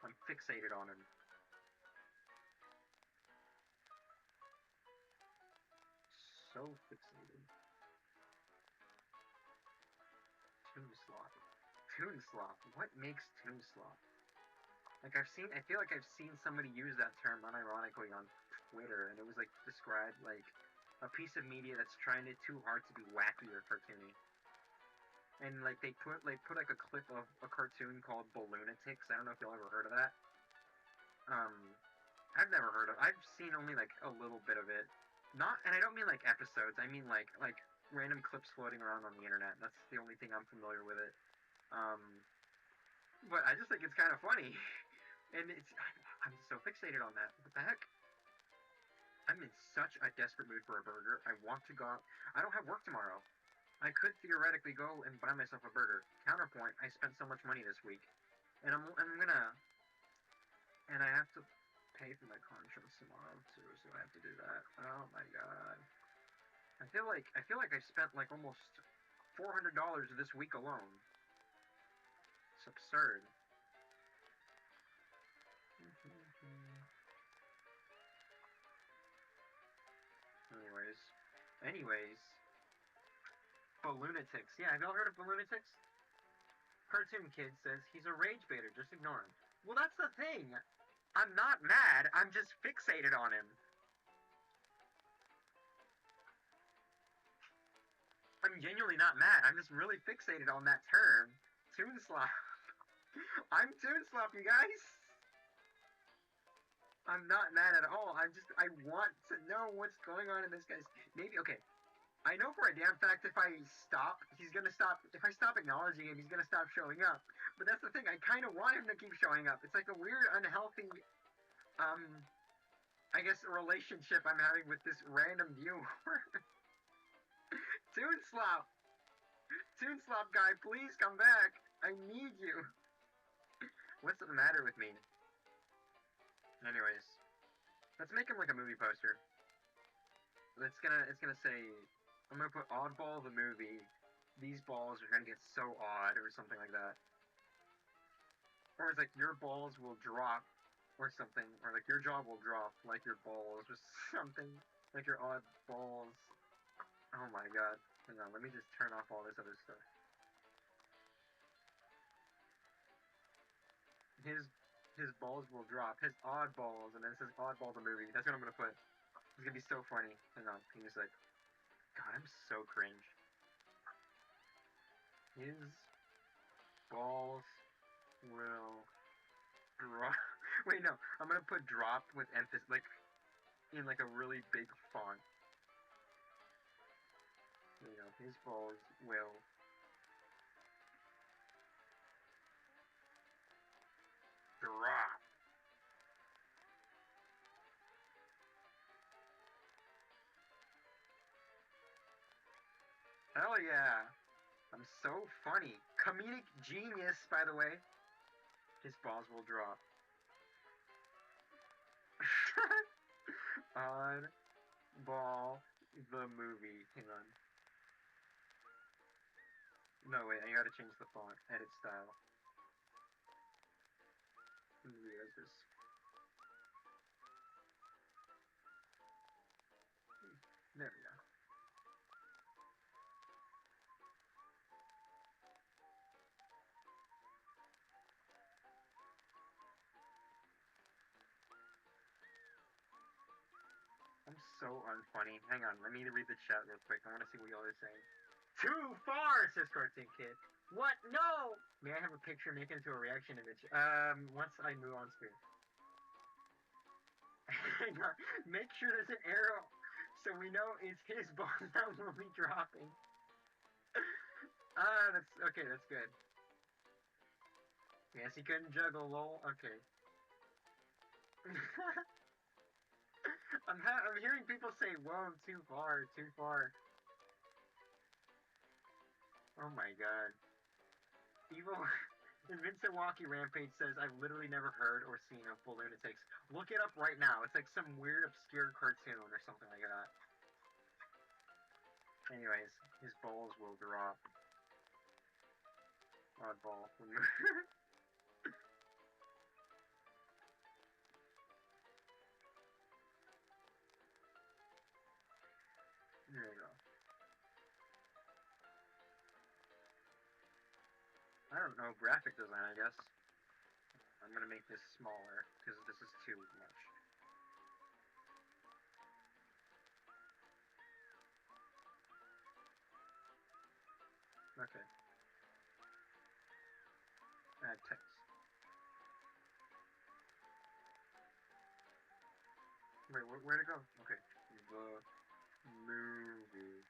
I'm fixated on him. So fixated. Toon Slop. Toon Slop. What makes Toon Slop? Like, I feel like I've seen somebody use that term unironically on Twitter, and it was like described like a piece of media that's trying too hard to be wacky or cartoony. And like they put like a clip of a cartoon called Balloonatics. I don't know if y'all ever heard of that. I've never heard of. I've seen only like a little bit of it. Not, and I don't mean like episodes. I mean like random clips floating around on the internet. That's the only thing I'm familiar with it. But I just think it's kind of funny, and I'm so fixated on that. What the heck? I'm in such a desperate mood for a burger. I want to go out. I don't have work tomorrow. I could theoretically go and buy myself a burger. Counterpoint, I spent so much money this week. And I'm gonna, and I have to pay for my car insurance tomorrow too, so I have to do that. Oh my god. I feel like I spent like almost $400 this week alone. It's absurd. Anyways. Balloonatics. Yeah, have y'all heard of Balloonatics? Cartoon Kid says he's a rage baiter, just ignore him. Well, that's the thing. I'm not mad, I'm just fixated on him. I'm genuinely not mad, I'm just really fixated on that term. Toon Slop. I'm Toon Slop, you guys. I'm not mad at all. I want to know what's going on in this guy's. Maybe, okay. I know for a damn fact if I stop, he's gonna stop. If I stop acknowledging him, he's gonna stop showing up. But that's the thing. I kind of want him to keep showing up. It's like a weird, unhealthy, I guess, relationship I'm having with this random viewer. Toon Slop. Toon Slop guy, please come back. I need you. What's the matter with me? Anyways, let's make him like a movie poster. It's gonna say, I'm gonna put Oddball the movie. These balls are gonna get so odd, or something like that. Or it's like your balls will drop, or something. Or like your jaw will drop, like your balls, or something. Like your odd balls. Oh my god. Hang on, let me just turn off all this other stuff. His balls will drop. His odd balls, and then it says Oddball the movie. That's what I'm gonna put. It's gonna be so funny. Hang on, give me a sec. God, I'm so cringe. His balls will drop. Wait, no. I'm gonna put drop with emphasis, like in like a really big font. There you go. His balls will drop. Hell yeah. I'm so funny. Comedic genius, by the way. His balls will drop. On ball the movie. Hang on. No, wait, I gotta change the font. Edit style. Where's this? There we go. I'm so unfunny. Hang on, let me read the chat real quick. I want to see what y'all are saying. Too far, says Cartoon Kid. What? No! May I have a picture make into a reaction image? Once I move on screen. Hang on. Make sure there's an arrow so we know it's his ball that will be dropping. That's okay, that's good. Yes, he couldn't juggle, lol. Okay. I'm hearing people say, whoa, too far, too far. Oh my god. Evil Vincent Walkie Rampage says, I've literally never heard or seen of Balloonatics. Look it up right now. It's like some weird, obscure cartoon or something like that. Anyways, his balls will drop. Oddball. There you go. I don't know, graphic design, I guess. I'm gonna make this smaller, because this is too much. Okay. Add text. Wait, where'd it go? Okay. The movie.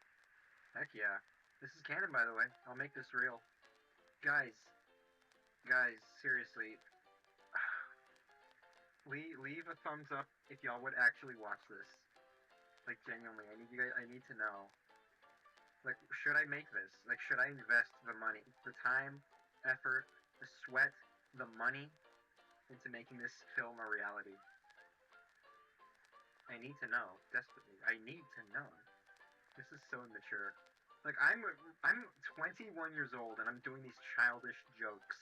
Heck yeah. This is canon, by the way. I'll make this real. Guys, seriously, leave a thumbs up if y'all would actually watch this. Like, genuinely, I need to know. Like, should I make this? Like, should I invest the money, the time, effort, the sweat, the money into making this film a reality? I need to know, desperately. I need to know. This is so immature. Like, I'm 21 years old and I'm doing these childish jokes.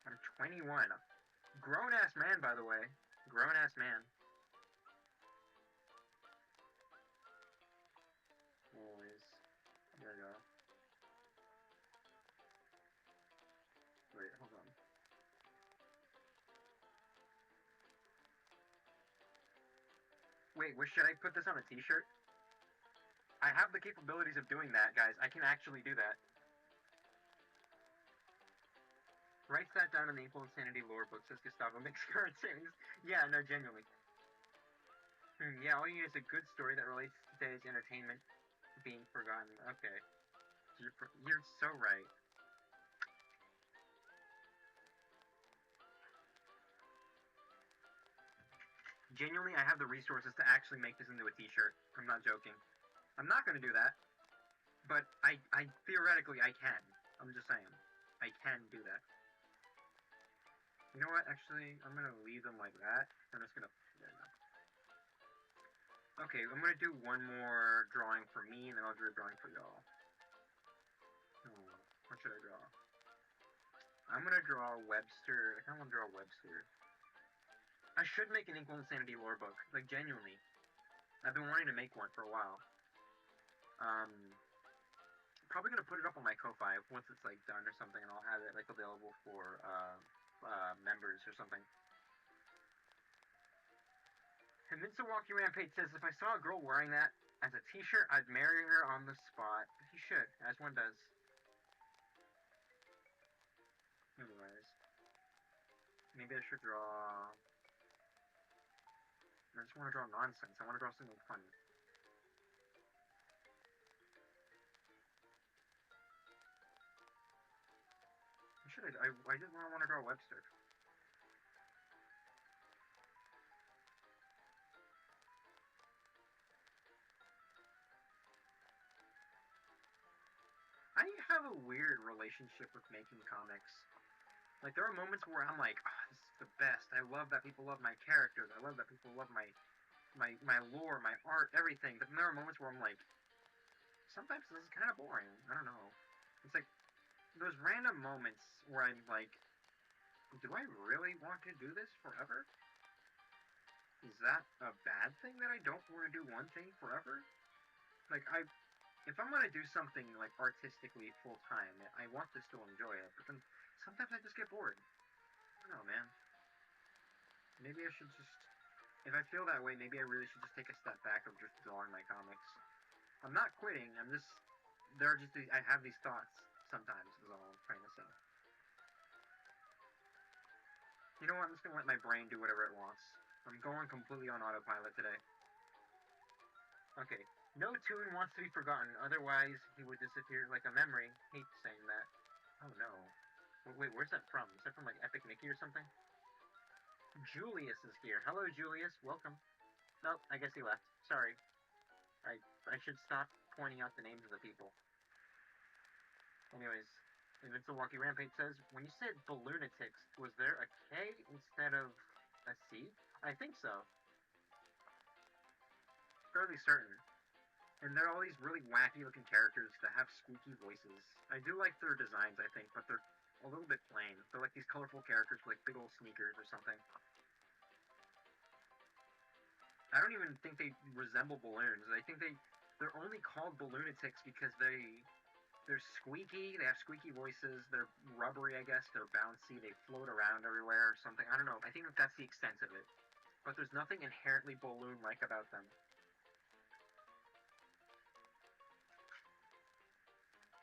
I'm 21. Grown-ass man, by the way. Grown-ass man. Always. There we go. Wait, hold on. Wait, should I put this on a t-shirt? I have the capabilities of doing that, guys. I can actually do that. Writes that down in the Inkwell Insanity lore book, says Gustavo makes cartoons. Yeah, no, genuinely. Yeah, all you need is a good story that relates to today's entertainment being forgotten. Okay. You're so right. Genuinely, I have the resources to actually make this into a t-shirt. I'm not joking. I'm not going to do that. But I theoretically, I can. I'm just saying. I can do that. You know what? Actually, I'm going to leave them like that. I'm just going to... Okay, I'm going to do one more drawing for me, and then I'll do a drawing for y'all. What should I draw? I'm going to draw Webster. I kind of want to draw Webster. I should make an Inkwell Insanity lore book. Like, genuinely. I've been wanting to make one for a while. Probably gonna put it up on my Ko-Fi once it's like done or something, and I'll have it like available for members or something. And Vincent Walkie Rampage says, if I saw a girl wearing that, As a t-shirt, I'd marry her on the spot. You should, as one does. Anyways, maybe I should draw... I just want to draw nonsense. I want to draw something fun. I didn't want to draw Webster. I have a weird relationship with making comics. Like, there are moments where I'm like, oh, this is the best. I love that people love my characters. I love that people love my lore, my art, everything. But then there are moments where I'm like, sometimes this is kind of boring. I don't know. It's like, those random moments where I'm like, do I really want to do this forever? Is that a bad thing that I don't want to do one thing forever? Like, if I'm gonna do something like artistically full time, I want to still enjoy it. But then sometimes I just get bored. I don't know, man. Maybe I should just, if I feel that way, maybe I really should just take a step back of just drawing my comics. I'm not quitting. I'm just, there are just these, I have these thoughts sometimes. Is all I'm trying to say. You know what? I'm just gonna let my brain do whatever it wants. I'm going completely on autopilot today. Okay. No tune wants to be forgotten, otherwise he would disappear like a memory. Hate saying that. Oh no. Wait, where's that from? Is that from like Epic Mickey or something? Julius is here. Hello, Julius. Welcome. Nope, I guess he left. Sorry. I should stop pointing out the names of the people. Anyways, Invincible Walkie Rampage says, when you said Balloonatics, was there a K instead of a C? I think so. Fairly certain. And they're all these really wacky looking characters that have squeaky voices. I do like their designs, I think, but they're a little bit plain. They're like these colorful characters with like big old sneakers or something. I don't even think they resemble balloons. I think they're only called Balloonatics because they're squeaky, they have squeaky voices, they're rubbery, I guess, they're bouncy, they float around everywhere or something. I don't know. I think that's the extent of it. But there's nothing inherently balloon-like about them.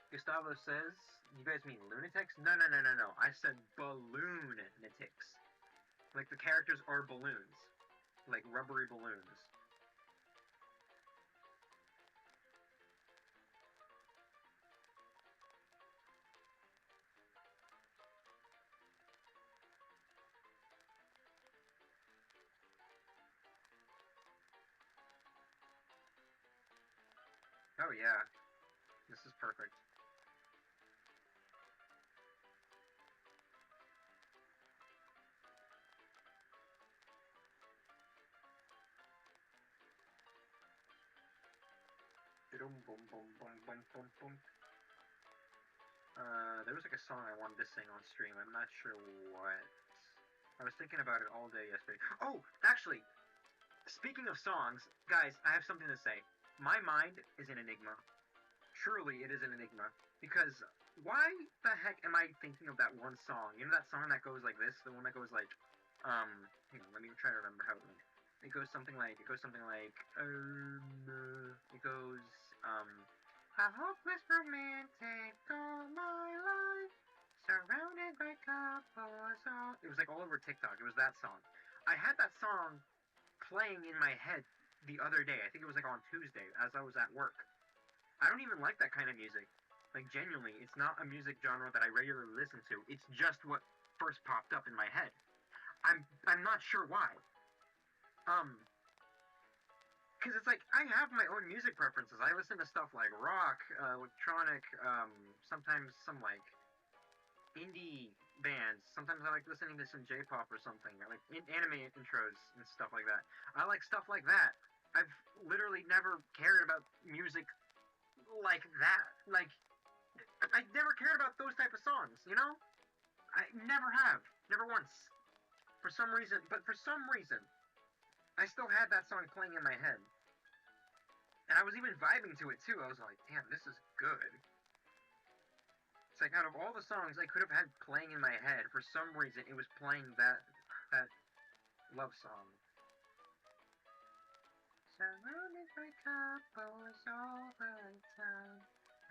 Gustavo says, you guys mean lunatics? No, no, no, no, no. I said balloonatics. Like the characters are balloons. Like rubbery balloons. Oh yeah. This is perfect. Boom, boom, boom, boom, boom, boom, boom. There was like a song I wanted to sing on stream. I'm not sure what. I was thinking about it all day yesterday. Oh, actually, speaking of songs, guys, I have something to say. My mind is an enigma. Truly, it is an enigma. Because why the heck am I thinking of that one song? You know that song that goes like this? The one that goes like, hang on, let me try to remember how it went. It goes something like, it goes, a hopeless romantic all my life, surrounded by couples all... It was like all over TikTok. It was that song. I had that song playing in my head the other day. I think it was like on Tuesday as I was at work. I don't even like that kind of music. Like genuinely, it's not a music genre that I regularly listen to. It's just what first popped up in my head. I'm not sure why. Because it's like I have my own music preferences. I listen to stuff like rock, electronic, sometimes some like indie bands. Sometimes I like listening to some J-pop or something. I like anime intros and stuff like that. I like stuff like that. I've literally never cared about music like that. Like I never cared about those type of songs. You know, I never have, never once. For some reason, but for some reason, I still had that song playing in my head. And I was even vibing to it too. I was like, damn, this is good. It's like out of all the songs I could have had playing in my head, for some reason it was playing that love song. Surrounded by couples all the time.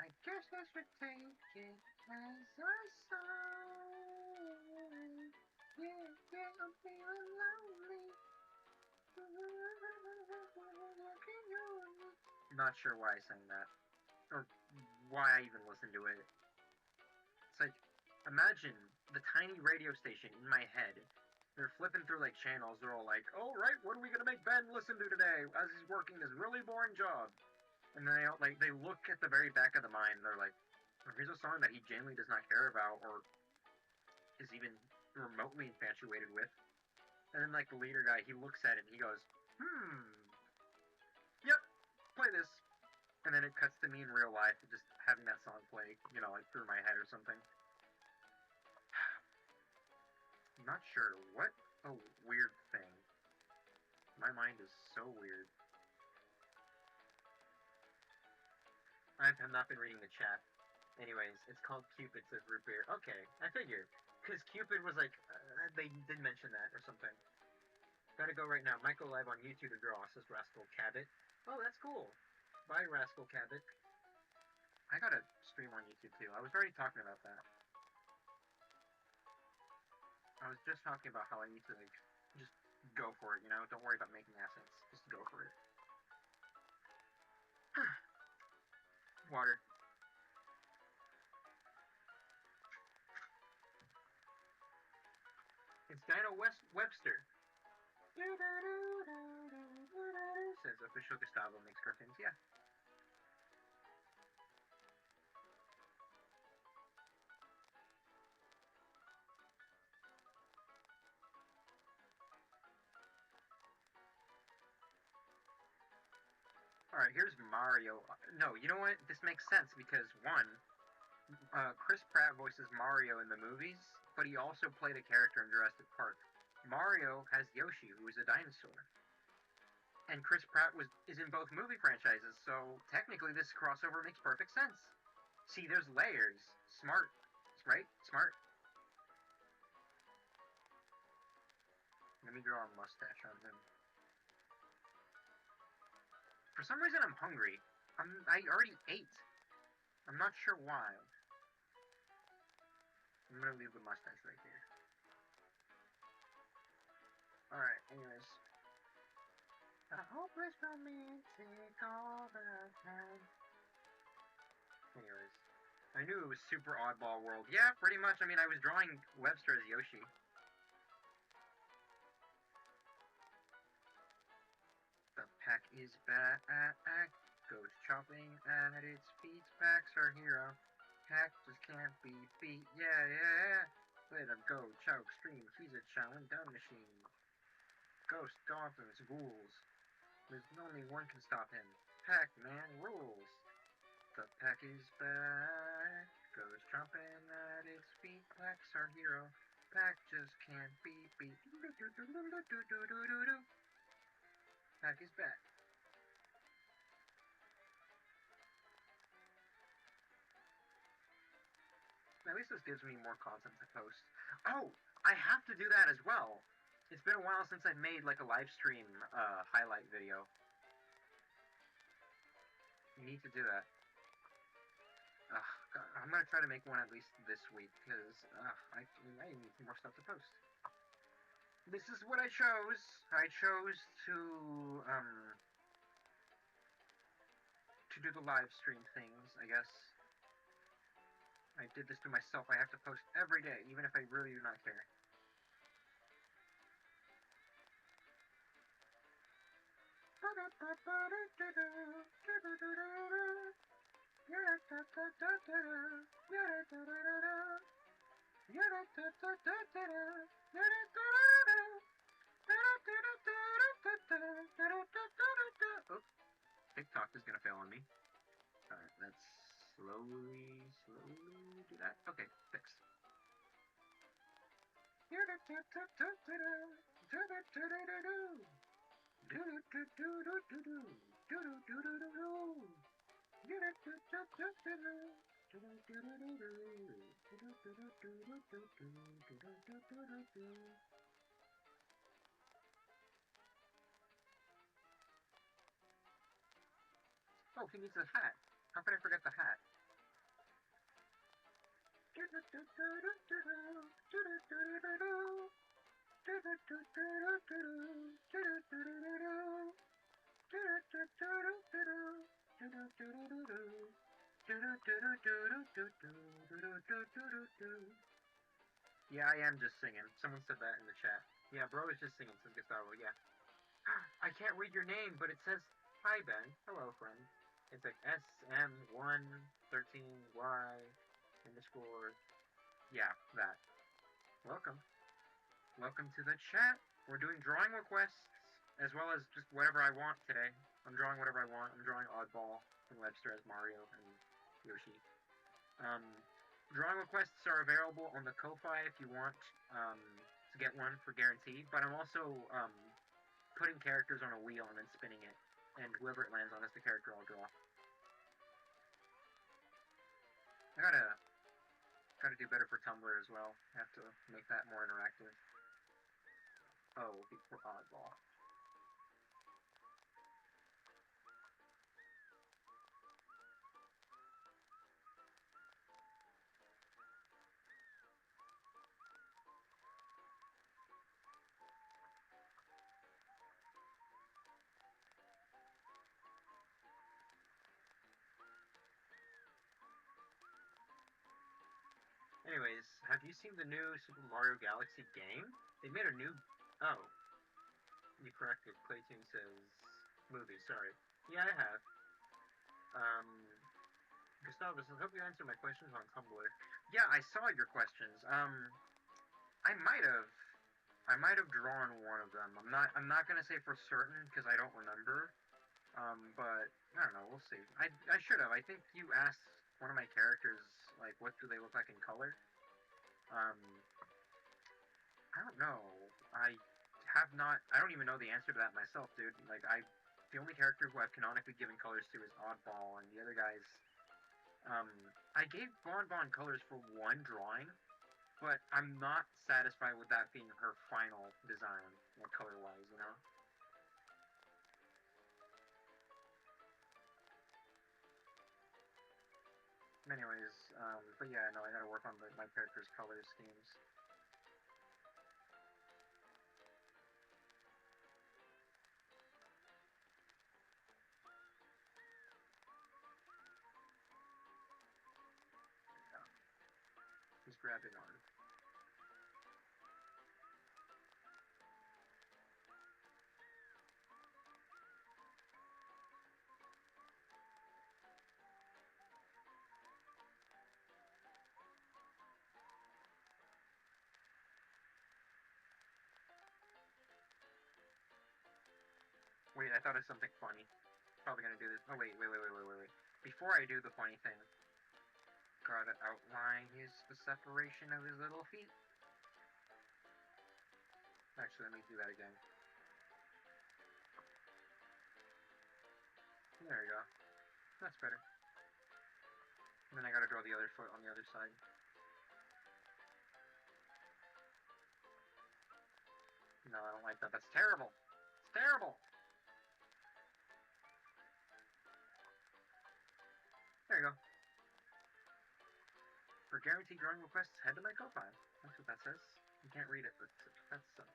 I guess I should take it as a sign. Yeah, yeah, I'm feeling lonely. Not sure why I sang that, or why I even listened to it. It's like, imagine the tiny radio station in my head. They're flipping through like channels. They're all like, "All right, what are we gonna make Ben listen to today as he's working this really boring job?" And then they look at the very back of the mind. They're like, oh, "Here's a song that he genuinely does not care about or is even remotely infatuated with." And then like the leader guy, he looks at it and he goes, "Yep, play this." And then it cuts to me in real life, just having that song play, like through my head or something. I'm not sure. What a weird thing. My mind is so weird. I have not been reading the chat. Anyways, it's called Cupid, says Root Beer. Okay, I figured. Because Cupid was like, they did mention that or something. Gotta go right now. Might go live on YouTube to draw, says Rascal Cabot. Oh, that's cool. Bye, Rascal Cabot. I gotta stream on YouTube too. I was already talking about that. I was just talking about how I need to, like, just go for it, Don't worry about making assets. Just go for it. Water. It's Dino Webster. Says official Gustavo makes cartoons. Yeah. Alright, here's Mario. No, you know what? This makes sense because, one, Chris Pratt voices Mario in the movies, but he also played a character in Jurassic Park. Mario has Yoshi, who is a dinosaur. And Chris Pratt is in both movie franchises, so technically this crossover makes perfect sense. See, there's layers. Smart. Right? Smart. Let me draw a mustache on him. For some reason, I'm hungry. I already ate. I'm not sure why. I'm gonna leave the mustache right here. Alright, anyways. A hopeless romantic all the time. Anyways. I knew it was super oddball world. Yeah, pretty much. I mean, I was drawing Webster as Yoshi. The pack is back. Goes chopping at its feet. Pack's our hero. Pack just can't be beat. Yeah. Let him go. Choke stream. He's a challenge down machine. Ghost, dolphins, ghouls. There's only one can stop him. Pac-Man rules. The pack is back. Goes chomping at its feet. Pack's our hero. Pack just can't be beat. Pack is back. At least this gives me more content to post. Oh, I have to do that as well. It's been a while since I've made like a live stream highlight video. You need to do that. I'm gonna try to make one at least this week because I need more stuff to post. This is what I chose. I chose to do the live stream things, I guess. I did this to myself. I have to post every day, even if I really do not care. Oops, TikTok is gonna fail on me. Alright, let's slowly do that. Okay, fixed. Oh, he needs a hat. How could I forget the hat? Yeah, I am just singing. Someone said that in the chat. Yeah, bro is just singing, says Gustavo. Yeah. I can't read your name, but it says, hi, Ben. Hello, friend. It's like SM113Y underscore. Yeah, that. Welcome. Welcome to the chat. We're doing drawing requests, as well as just whatever I want today. I'm drawing whatever I want. I'm drawing Oddball and Webster as Mario and Yoshi. Drawing requests are available on the Ko-Fi if you want to get one for guaranteed, but I'm also putting characters on a wheel and then spinning it, and whoever it lands on is the character I'll draw. I gotta do better for Tumblr as well. I have to make that more interactive. Oh, for Oddball. Anyways, have you seen the new Super Mario Galaxy game? They made a new... Oh. You corrected. Claytoon says... movie, sorry. Yeah, I have. Gustavus, I hope you answered my questions on Tumblr. Yeah, I saw your questions. I might have drawn one of them. I'm not gonna say for certain because I don't remember. But I don't know. We'll see. I should have. I think you asked one of my characters like, what do they look like in color? I don't know. I have not. I don't even know the answer to that myself, dude. Like the only character who I've canonically given colors to is Oddball, and the other guys. I gave Bon colors for one drawing, but I'm not satisfied with that being her final design, like color-wise, you know? Anyways, but yeah, no, I gotta work on my character's color schemes. Yeah. He's grabbing on. Wait, I thought of something funny. Probably gonna do this. Oh, wait. Before I do the funny thing, gotta outline the separation of his little feet. Actually, let me do that again. There we go. That's better. And then I gotta draw the other foot on the other side. No, I don't like that. That's terrible. It's terrible. There you go. For guaranteed drawing requests, head to my Ko-Fi. That's what that says. You can't read it, but that sucks.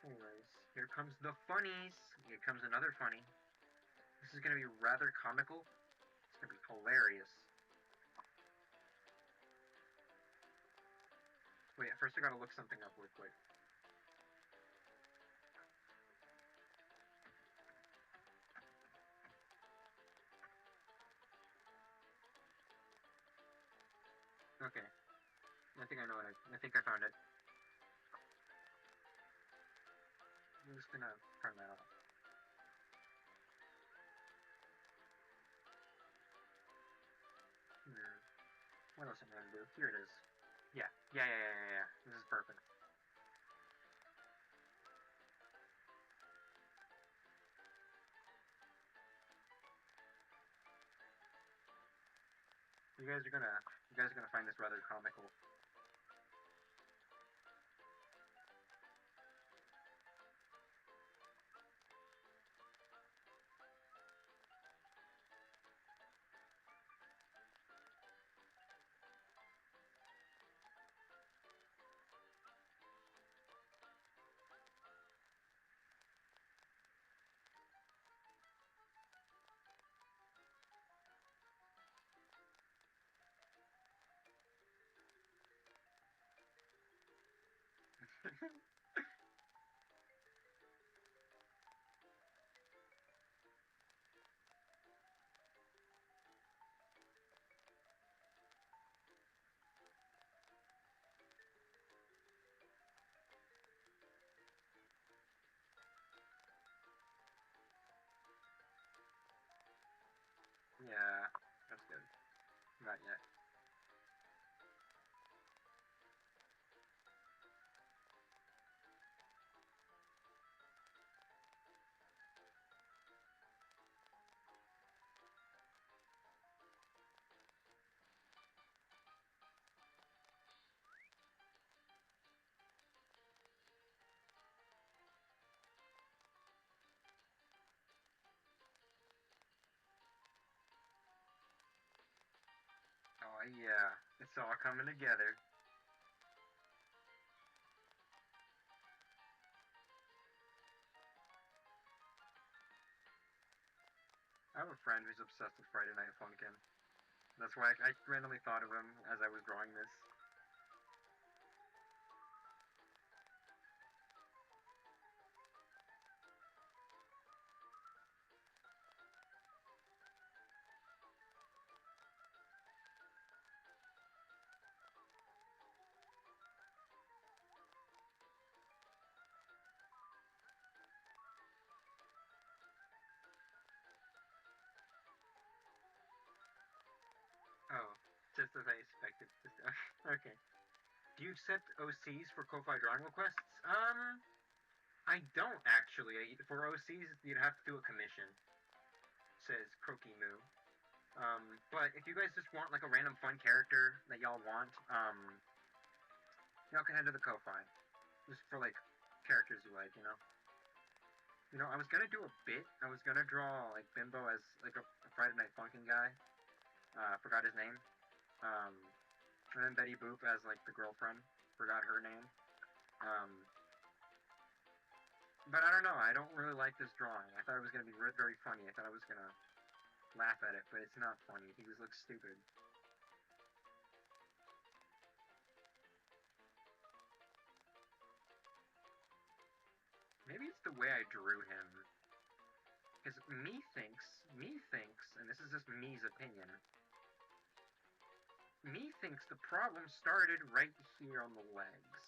Anyways, here comes the funnies. Here comes another funny. This is gonna be rather comical. It's gonna be hilarious. Wait, first I gotta look something up real quick. Okay. I think I know what I think I found it. I'm just gonna turn that off. What else am I gonna do? Here it is. Yeah. This is perfect. You guys are gonna find this rather comical. Yeah, that's good. Not yet. Oh yeah, it's all coming together. I have a friend who's obsessed with Friday Night Funkin'. That's why I randomly thought of him as I was drawing this. Oh, just as I expected. Just okay. Do you accept OCs for Ko-Fi drawing requests? I don't actually. For OCs, you'd have to do a commission. Says Croaky Moo. But if you guys just want like a random fun character that y'all want, y'all can head to the Ko-Fi. Just for like characters you like, you know. You know, I was gonna do a bit. I was gonna draw like Bimbo as like a Friday Night Funkin' guy. Forgot his name. Um, and then Betty Boop as like the girlfriend. Forgot her name. Um, but I don't know. I don't really like this drawing. I thought it was gonna be very funny. I thought I was gonna laugh at it, but it's not funny. He just looks stupid. Maybe it's the way I drew him. Because me thinks, and this is just me's opinion, me thinks the problem started right here on the legs.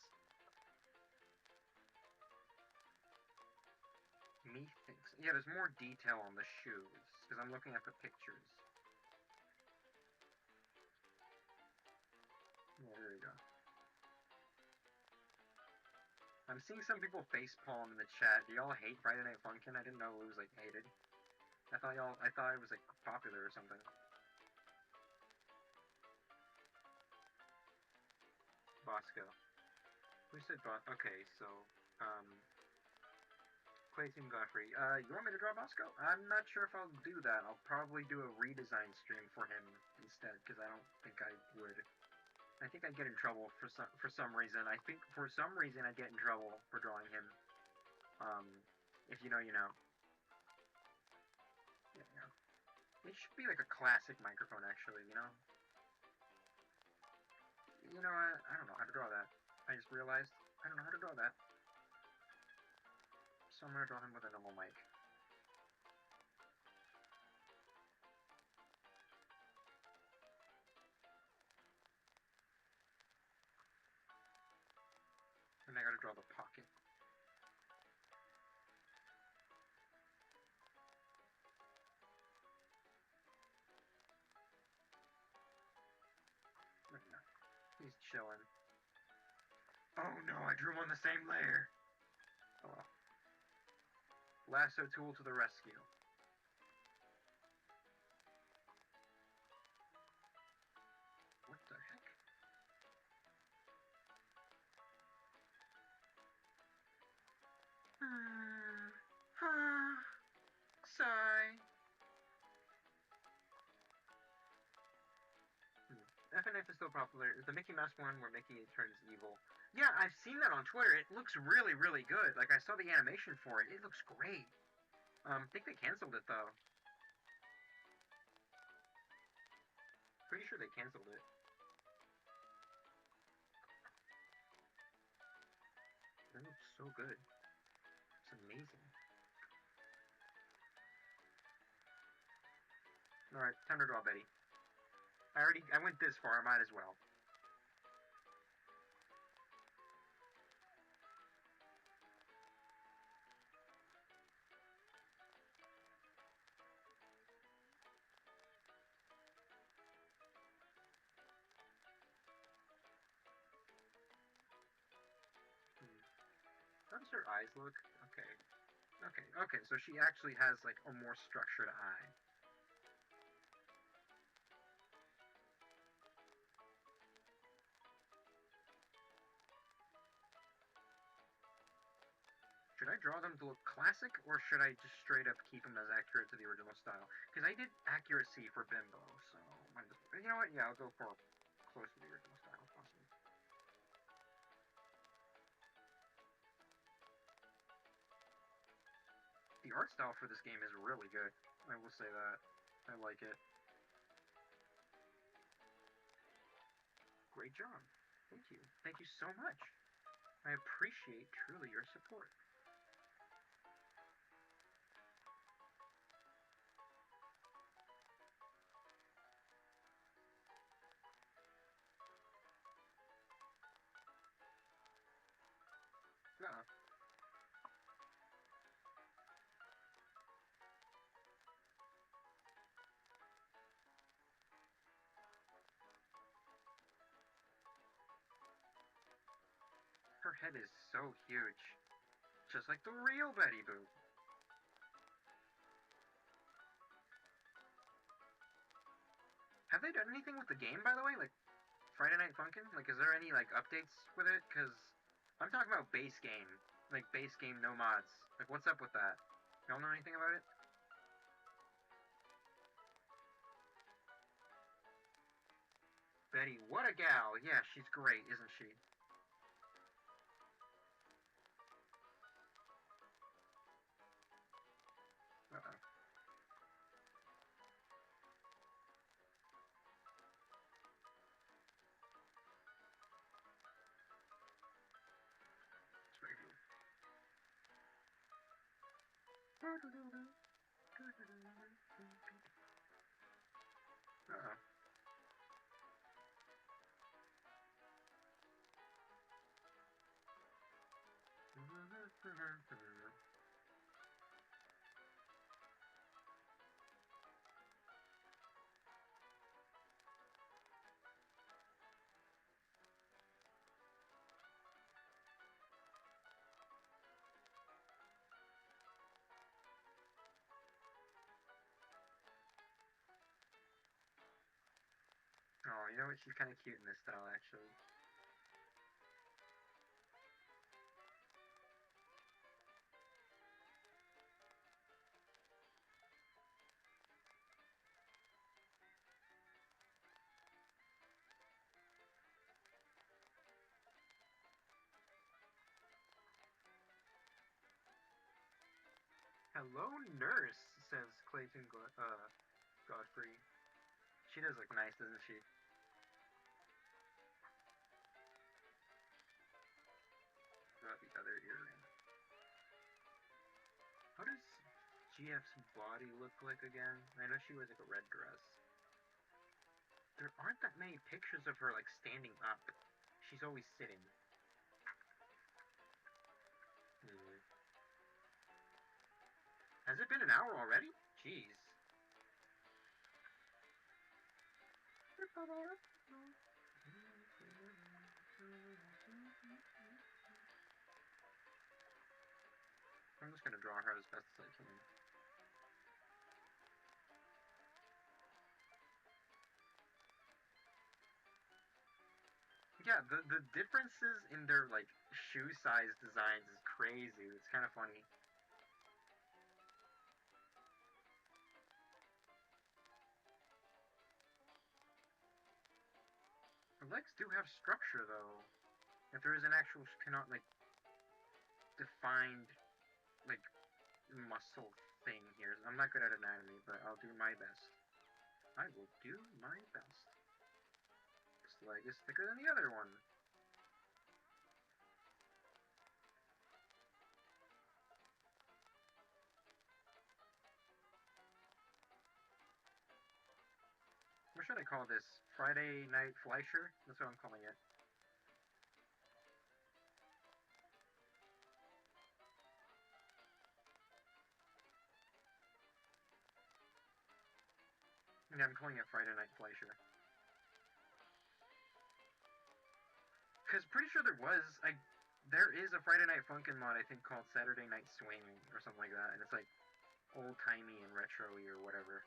Me thinks. Yeah, there's more detail on the shoes, because I'm looking at the pictures. Yeah, there you go. I'm seeing some people facepalm in the chat. Do y'all hate Friday Night Funkin'? I didn't know it was, like, hated. I thought it was, like, popular or something. Bosco. Who said okay, so, um, Clayton Godfrey. You want me to draw Bosco? I'm not sure if I'll do that. I'll probably do a redesign stream for him instead, because I don't think I would. I think I'd get in trouble for some reason. I think for some reason I'd get in trouble for drawing him. Um, if you know, you know. Yeah, yeah. It should be like a classic microphone, actually. You know. You know, I don't know how to draw that. I just realized I don't know how to draw that. So I'm gonna draw him with a normal mic. And I gotta draw the pocket. No, he's chilling. Oh no, I drew him on the same layer. Oh well. Lasso tool to the rescue. What the heck? Sigh. FNF is still popular. The Mickey Mouse one where Mickey turns evil. Yeah, I've seen that on Twitter. It looks really, really good. Like I saw the animation for it. It looks great. I think they canceled it though. Pretty sure they canceled it. so good. It's amazing. Alright, time to draw Betty. I went this far, I might as well. How does her eyes look? Okay. Okay, so she actually has like a more structured eye. Should I draw them to look classic, or should I just straight up keep them as accurate to the original style? Because I did accuracy for Bimbo, so you know what? Yeah, I'll go for close to the original style, possibly. The art style for this game is really good. I will say that. I like it. Great job. Thank you. Thank you so much. I appreciate truly your support. Yeah. Her head is so huge. Just like the real Betty Boop. Have they done anything with the game, by the way? Like, Friday Night Funkin'? Like, is there any, like, updates with it? Because I'm talking about base game. Like, base game, no mods. Like, what's up with that? Y'all know anything about it? Betty, what a gal! Yeah, she's great, isn't she? Uh-oh. It's right here. Uh-oh. Oh, you know what? She's kind of cute in this style, actually. Hello, nurse, says Clayton Godfrey. She does look nice, doesn't she? The other earring. How does GF's body look like again? I know she wears like a red dress. There aren't that many pictures of her like standing up. She's always sitting. Hmm. Has it been an hour already? Jeez. I'm just gonna draw her as best as I can. Yeah, the differences in their like shoe size designs is crazy. It's kind of funny. Her legs do have structure though. If there is an actual cannot like defined like muscle thing here. I'm not good at anatomy, but I'll do my best. I will do my best. This leg is thicker than the other one. should I call this? Friday Night Fleischer? That's what I'm calling it. Yeah, I'm calling it Friday Night Fleischer. Because pretty sure there is a Friday Night Funkin' mod, I think, called Saturday Night Swing or something like that, and it's like old-timey and retro-y or whatever.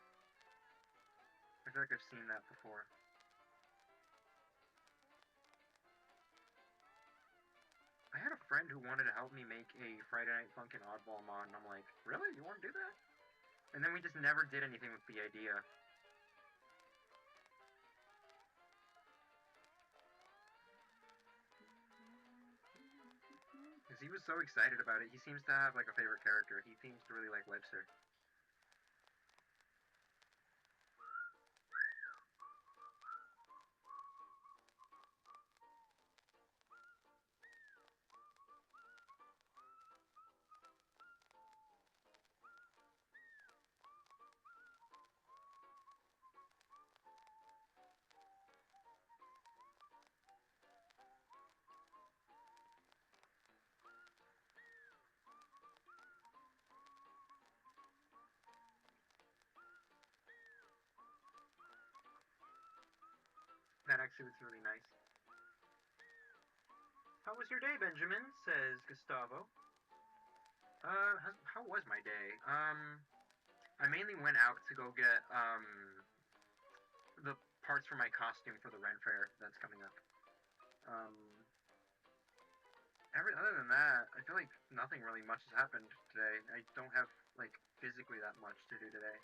I feel like I've seen that before. I had a friend who wanted to help me make a Friday Night Funkin' Oddball mod, and I'm like, really? You want to do that? And then we just never did anything with the idea. Because he was so excited about it. He seems to have like a favorite character. He seems to really like Webster. That actually looks really nice. How was your day, Benjamin? Says Gustavo. How was my day? I mainly went out to go get the parts for my costume for the rent fair that's coming up. Um, other than that, I feel like nothing really much has happened today. I don't have like physically that much to do today.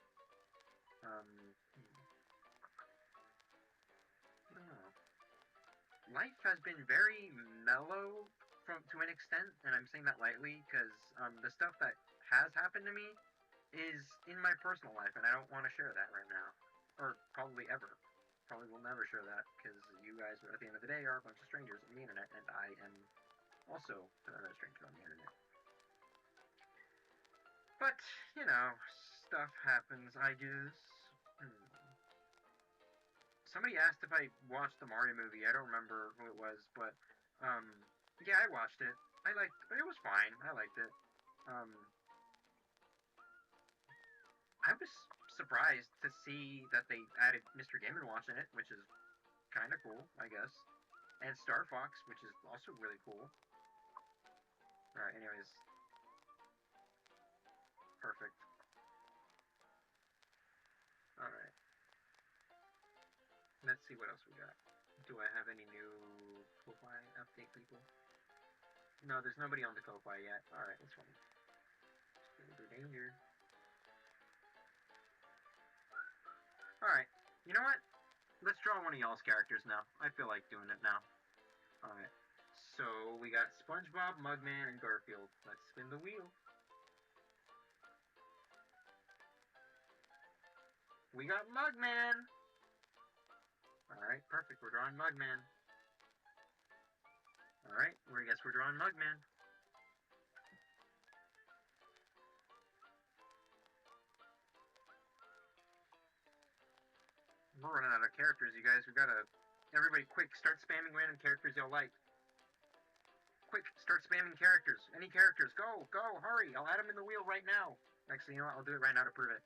I don't know. Life has been very mellow to an extent, and I'm saying that lightly because the stuff that has happened to me is in my personal life, and I don't want to share that right now, or probably ever. Probably will never share that because you guys, at the end of the day, are a bunch of strangers on the internet, and I am also another stranger on the internet. But you know, stuff happens, I guess. Hmm. Somebody asked if I watched the Mario movie. I don't remember who it was, but um, yeah, I watched it. It was fine. I liked it. Um, I was surprised to see that they added Mr. Game & Watch in it, which is kind of cool, I guess. And Star Fox, which is also really cool. Alright, anyways. Perfect. Alright. Let's see what else we got. Do I have any new Ko-Fi update people? No, there's nobody on the Ko-Fi yet. Alright, that's fine. Danger. Alright, you know what? Let's draw one of y'all's characters now. I feel like doing it now. Alright. So, we got SpongeBob, Mugman, and Garfield. Let's spin the wheel. We got Mugman! Alright, perfect. We're drawing Mugman. Alright, I guess we're drawing Mugman. We're running out of characters, you guys. We gotta... Everybody, quick, start spamming random characters y'all like. Quick, start spamming characters. Any characters. Go, go, hurry. I'll add them in the wheel right now. Actually, you know what? I'll do it right now to prove it.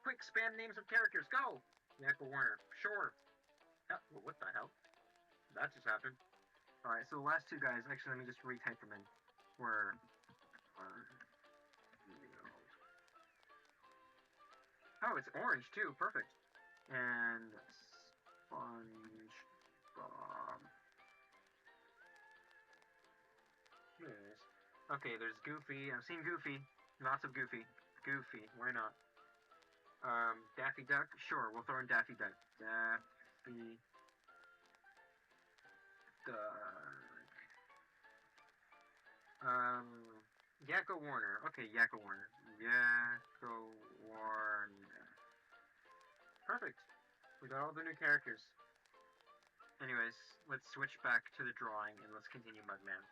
Quick, spam names of characters. Go! Michael Warner. Sure. Oh, what the hell? That just happened. Alright, so the last two guys, actually, let me just retype them in. Were... Oh, it's orange, too. Perfect. And... SpongeBob. Yes. Okay, there's Goofy. I've seen Goofy. Lots of Goofy. Goofy. Why not? Daffy Duck. Sure, we'll throw in Daffy Duck. Daffy Duck. Yakko Warner. Okay, Yakko Warner. Yakko Warner. Perfect. We got all the new characters. Anyways, let's switch back to the drawing and let's continue Mugman.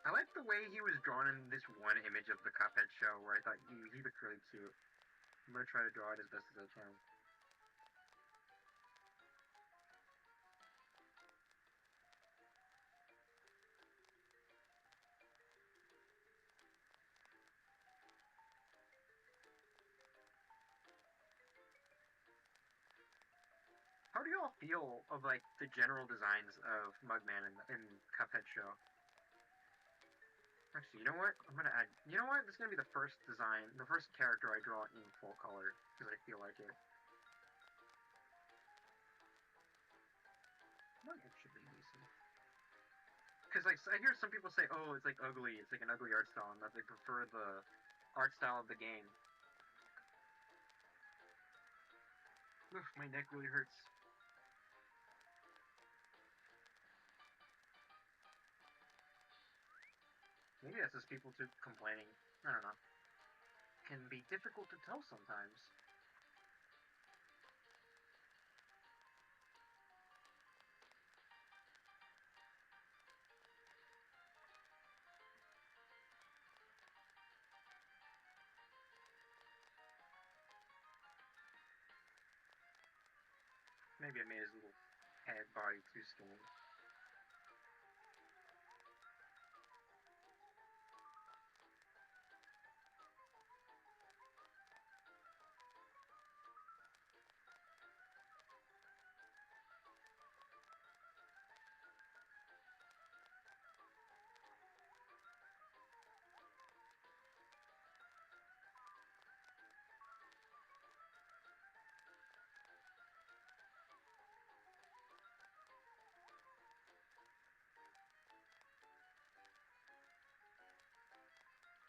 I like the way he was drawn in this one image of the Cuphead show where I thought he looked really cute. I'm gonna try to draw it as best as I can. How do y'all feel of like the general designs of Mugman in Cuphead show? Actually, you know what? I'm gonna add. You know what? This is gonna be the first design, the first character I draw in full color because I feel like it. Mugman should be easy. Because like I hear some people say, "Oh, it's like ugly. It's like an ugly art style," and that they prefer the art style of the game. Oof, my neck really hurts. Maybe that's just people too complaining. I don't know. Can be difficult to tell sometimes. Maybe I made his little head body too skinny.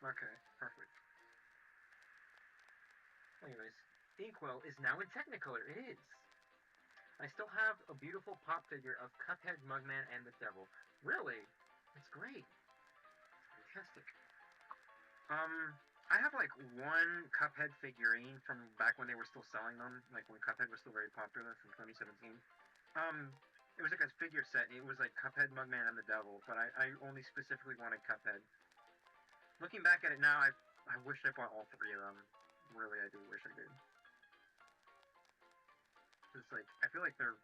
Okay, perfect. Anyways, Inkwell is now in Technicolor. It is. I still have a beautiful pop figure of Cuphead, Mugman, and the Devil. Really? It's great. Fantastic. I have like one Cuphead figurine from back when they were still selling them, like when Cuphead was still very popular from 2017. It was like a figure set. It was like Cuphead, Mugman, and the Devil, but I only specifically wanted Cuphead. Looking back at it now, I wish I bought all three of them. Really, I do wish I did. It's like I feel like they're.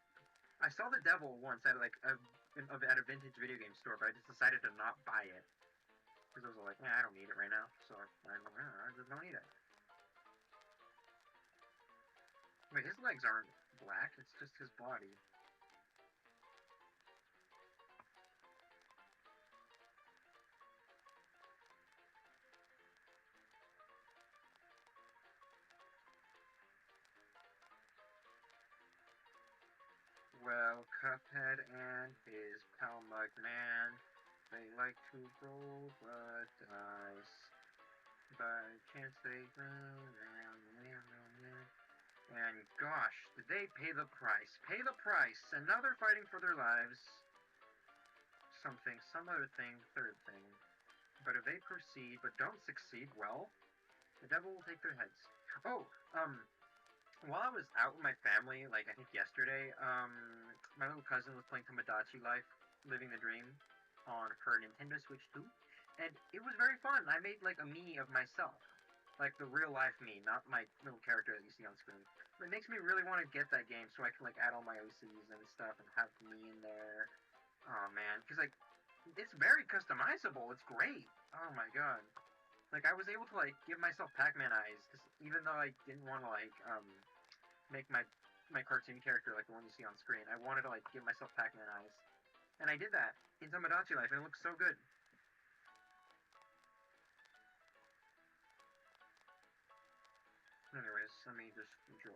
I saw the Devil once at like at a vintage video game store, but I just decided to not buy it because I was like, I don't need it right now, so I just don't need it. Wait, his legs aren't black. It's just his body. Well, Cuphead and his pal Mugman, they like to roll the dice. By chance they and gosh, did they pay the price? Pay the price! And now they're fighting for their lives. Something, some other thing, third thing. But if they proceed but don't succeed, well, the devil will take their heads. Oh, while I was out with my family, like I think yesterday, my little cousin was playing Tomodachi Life, Living the Dream, on her Nintendo Switch 2, and it was very fun. I made like a me of myself, like the real life me, not my little character that you see on screen. It makes me really want to get that game so I can like add all my OCs and stuff and have me in there. Oh man, because like it's very customizable. It's great. Oh my god. Like I was able to like give myself Pac-Man eyes, cause even though I didn't want to like make my cartoon character like the one you see on screen. I wanted to like give myself Pac-Man eyes, and I did that in Tomodachi Life, and it looks so good. Anyways, let me just draw.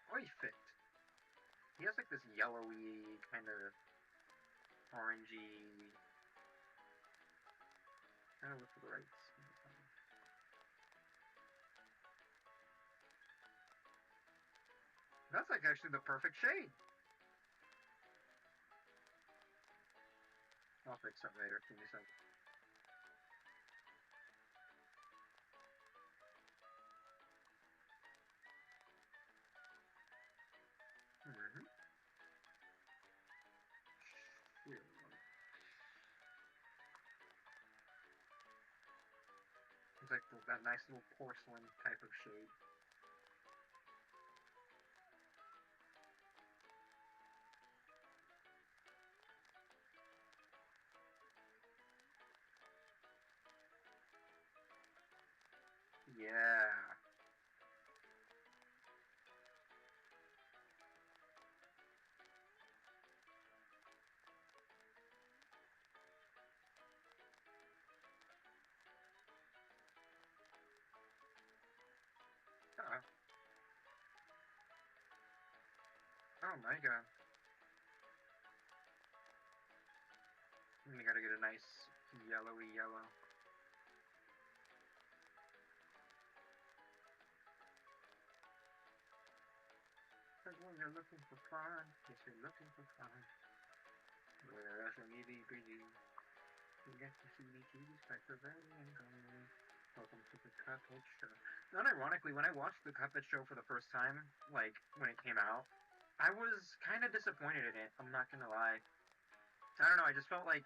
Oh, he fit. He has like this yellowy kind of orangey. I don't look for the right. That's like actually the perfect shade. I'll fix that later. Give me a second. Yeah. It's like that nice little porcelain type of shade. Yeah. Uh-oh. Oh my god. We gotta get a nice yellowy yellow. Cause when you're looking for fun, yes, you're looking for fun. Where else will you be busy? You get to see me cheese by prevailing going. Welcome to the Cuphead Show. Unironically, when I watched the Cuphead Show for the first time, like when it came out, I was kind of disappointed in it. I'm not gonna lie. I don't know. I just felt like,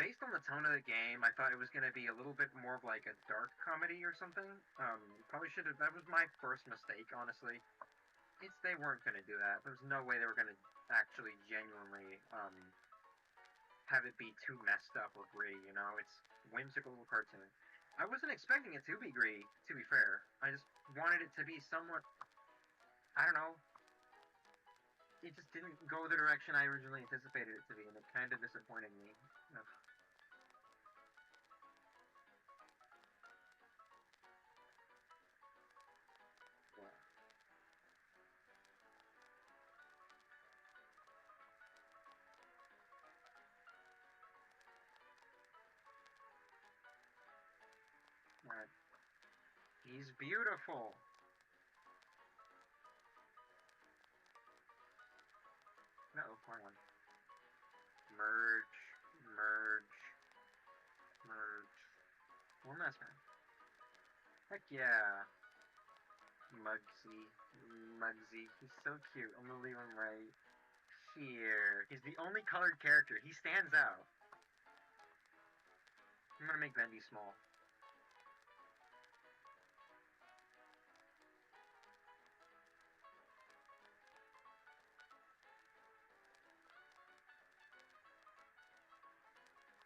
based on the tone of the game, I thought it was gonna be a little bit more of like a dark comedy or something. Probably should have. That was my first mistake, honestly. They weren't gonna do that. There was no way they were gonna actually genuinely have it be too messed up or gritty. You know, it's whimsical little cartoon. I wasn't expecting it to be gritty. To be fair, I just wanted it to be somewhat. I don't know. It just didn't go the direction I originally anticipated it to be, and it kind of disappointed me. Ugh. Wow. Right. He's beautiful. No, hold on. Merge, merge, merge. One last time. Heck yeah. Mugsy. Mugsy. He's so cute. I'm gonna leave him right here. He's the only colored character. He stands out. I'm gonna make Bendy small.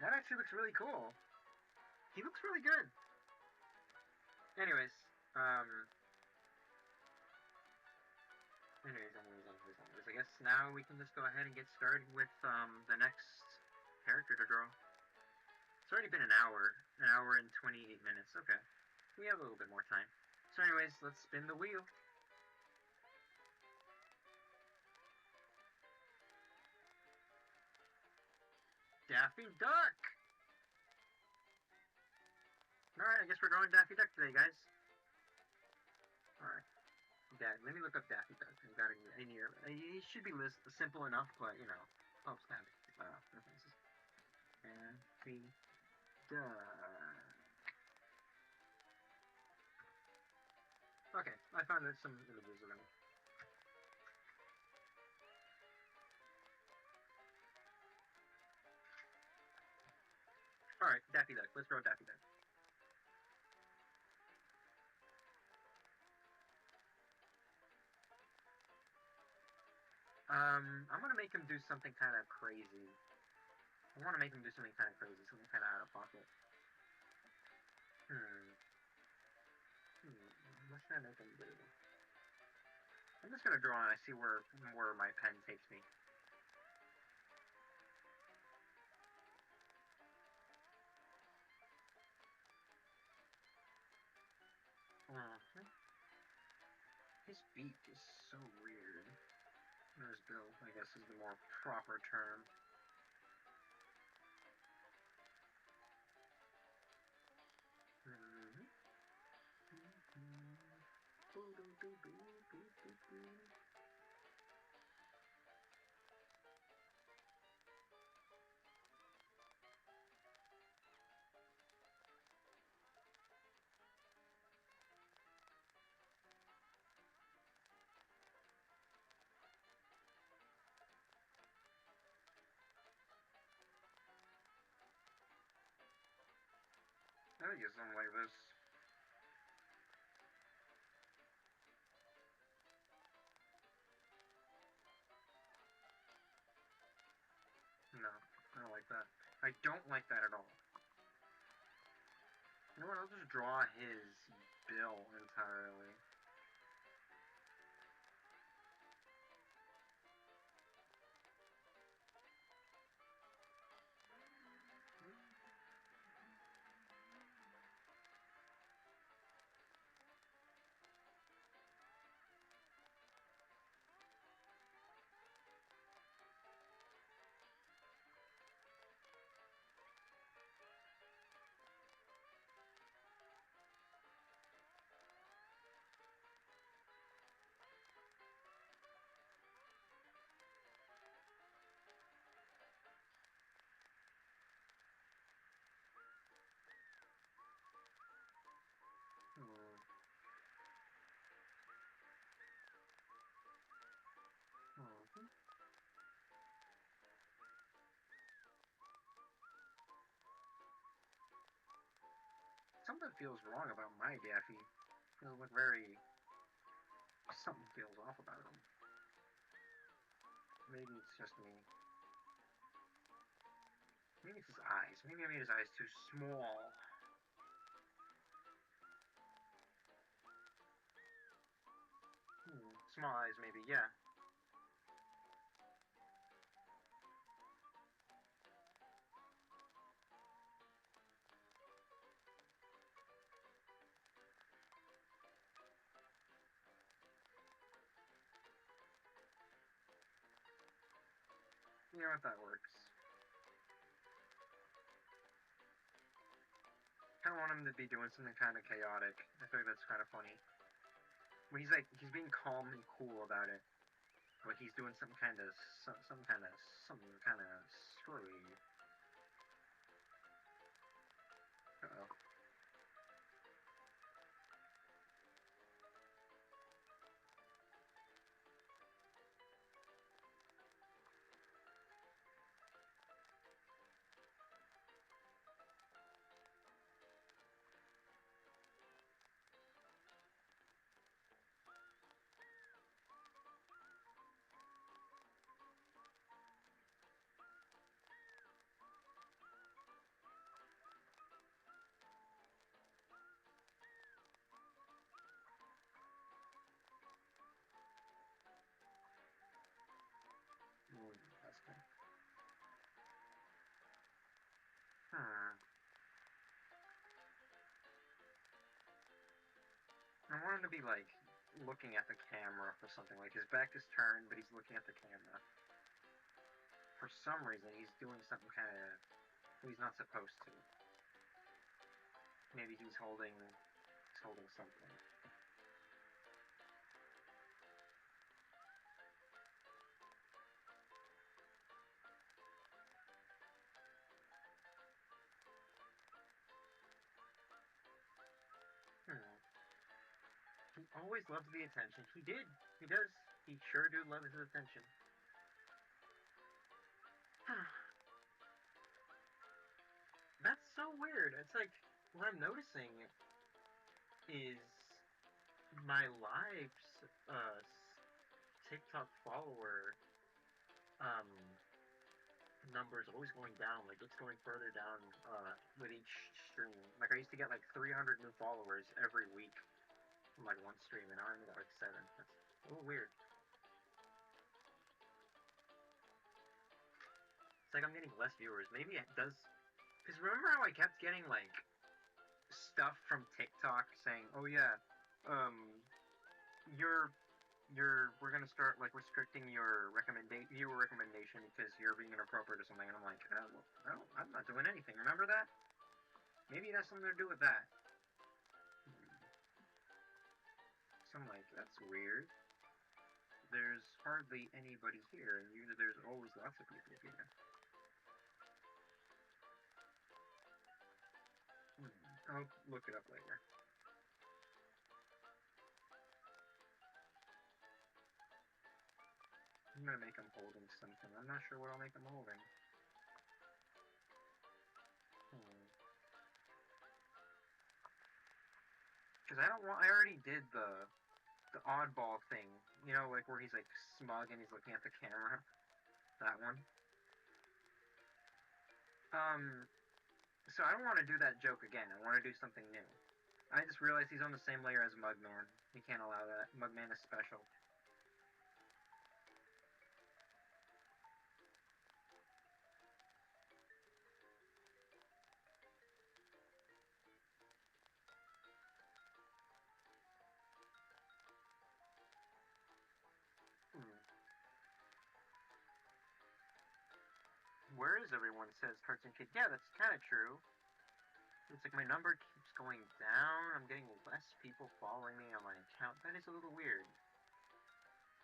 That actually looks really cool. He looks really good. Anyways, um, anyways, I guess now we can just go ahead and get started with the next character to draw. It's already been an hour and 28 minutes. Okay, we have a little bit more time. So, anyways, let's spin the wheel. Daffy Duck. All right, I guess we're drawing Daffy Duck today, guys. All right. Let me look up Daffy Duck. I got it in here. It should be simple enough, but you know, helps to have references. Daffy Duck. Okay, I found some images of him. All right, Daffy Duck. Let's draw Daffy Duck. I'm gonna make him do something kind of crazy. I want to make him do something kind of crazy, something kind of out of pocket. Hmm. What should I make him do? I'm just gonna draw and I see where my pen takes me. His beak is so weird. There's Bill, I guess is the more proper term. I think it's something like this. No, I don't like that. I don't like that at all. You know what? I'll just draw his bill entirely. Hmm. Hmm. Something feels wrong about my Daffy. Feels like very... Something feels off about him. Maybe it's just me. Maybe it's his eyes. Maybe I made his eyes too small. Small eyes, maybe, yeah. You know what, that works. I want him to be doing something kind of chaotic. I think that's kind of funny. When he's like, he's being calm and cool about it, but he's doing some kind of screwy. Uh-oh. That's good. Hmm. I want him to be like looking at the camera for something. Like his back is turned, but he's looking at the camera. For some reason, he's doing something kind of he's not supposed to. Maybe he's holding something. Hmm. He always loves the attention. He did. He does. He sure do love his attention. That's so weird. It's like what I'm noticing is my live's TikTok follower um, number is always going down. Like it's going further down with each stream. Like I used to get like 300 new followers every week from like one stream, and I only got like 7. That's a little weird. It's like I'm getting less viewers. Maybe it does. Because remember how I kept getting like stuff from TikTok saying, "Oh yeah, um, you're we're gonna start like restricting your viewer recommendation because you're being inappropriate or something." And I'm like, well, no, I'm not doing anything. Remember that? Maybe it has something to do with that. So I'm like, that's weird. There's hardly anybody here, and usually there's always lots of people here. I'll look it up later. I'm gonna make him holding something. I'm not sure what I'll make him holding. Hmm. Because I don't want. I already did the oddball thing. You know, like where he's like smug and he's looking at the camera. That one. So I don't want to do that joke again. I want to do something new. I just realized he's on the same layer as Mugman. We can't allow that. Mugman is special. Hmm. Where is everyone? Says Cartoon Kid. Yeah, that's kind of true. It's like my number keeps going down. I'm getting less people following me on my account. That is a little weird.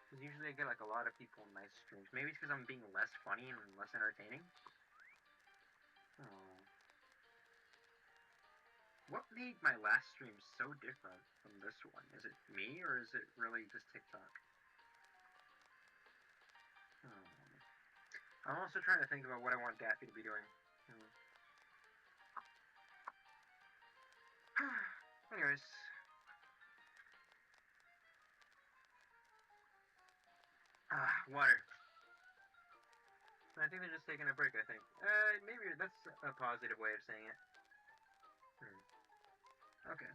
Because usually I get like a lot of people in my streams. Maybe it's because I'm being less funny and less entertaining. Oh. What made my last stream so different from this one? Is it me or is it really just TikTok? Hmm. I'm also trying to think about what I want Daffy to be doing. Hmm. Anyways. Water. I think they're just taking a break, I think. Maybe that's a positive way of saying it. Hmm. Okay.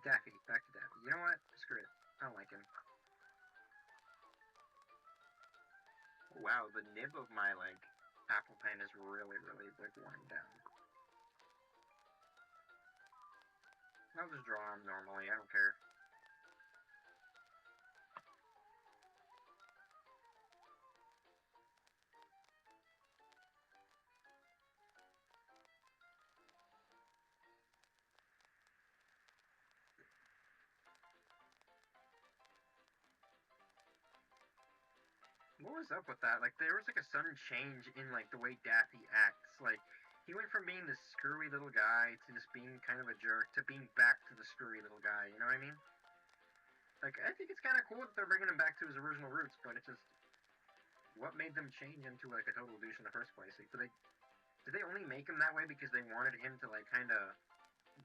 Daffy. Back to Daffy. You know what? Screw it. I don't like him. Wow, the nib of my, like, apple pen is really, really, like, worn down. I'll just draw him normally. I don't care. What was up with that? Like, there was, like, a sudden change in, like, the way Daffy acts. Like, he went from being this screwy little guy to just being kind of a jerk to being back to the screwy little guy. You know what I mean? Like, I think it's kind of cool that they're bringing him back to his original roots, but it's just, what made them change into, like, a total douche in the first place? Like, did they only make him that way because they wanted him to, like, kind of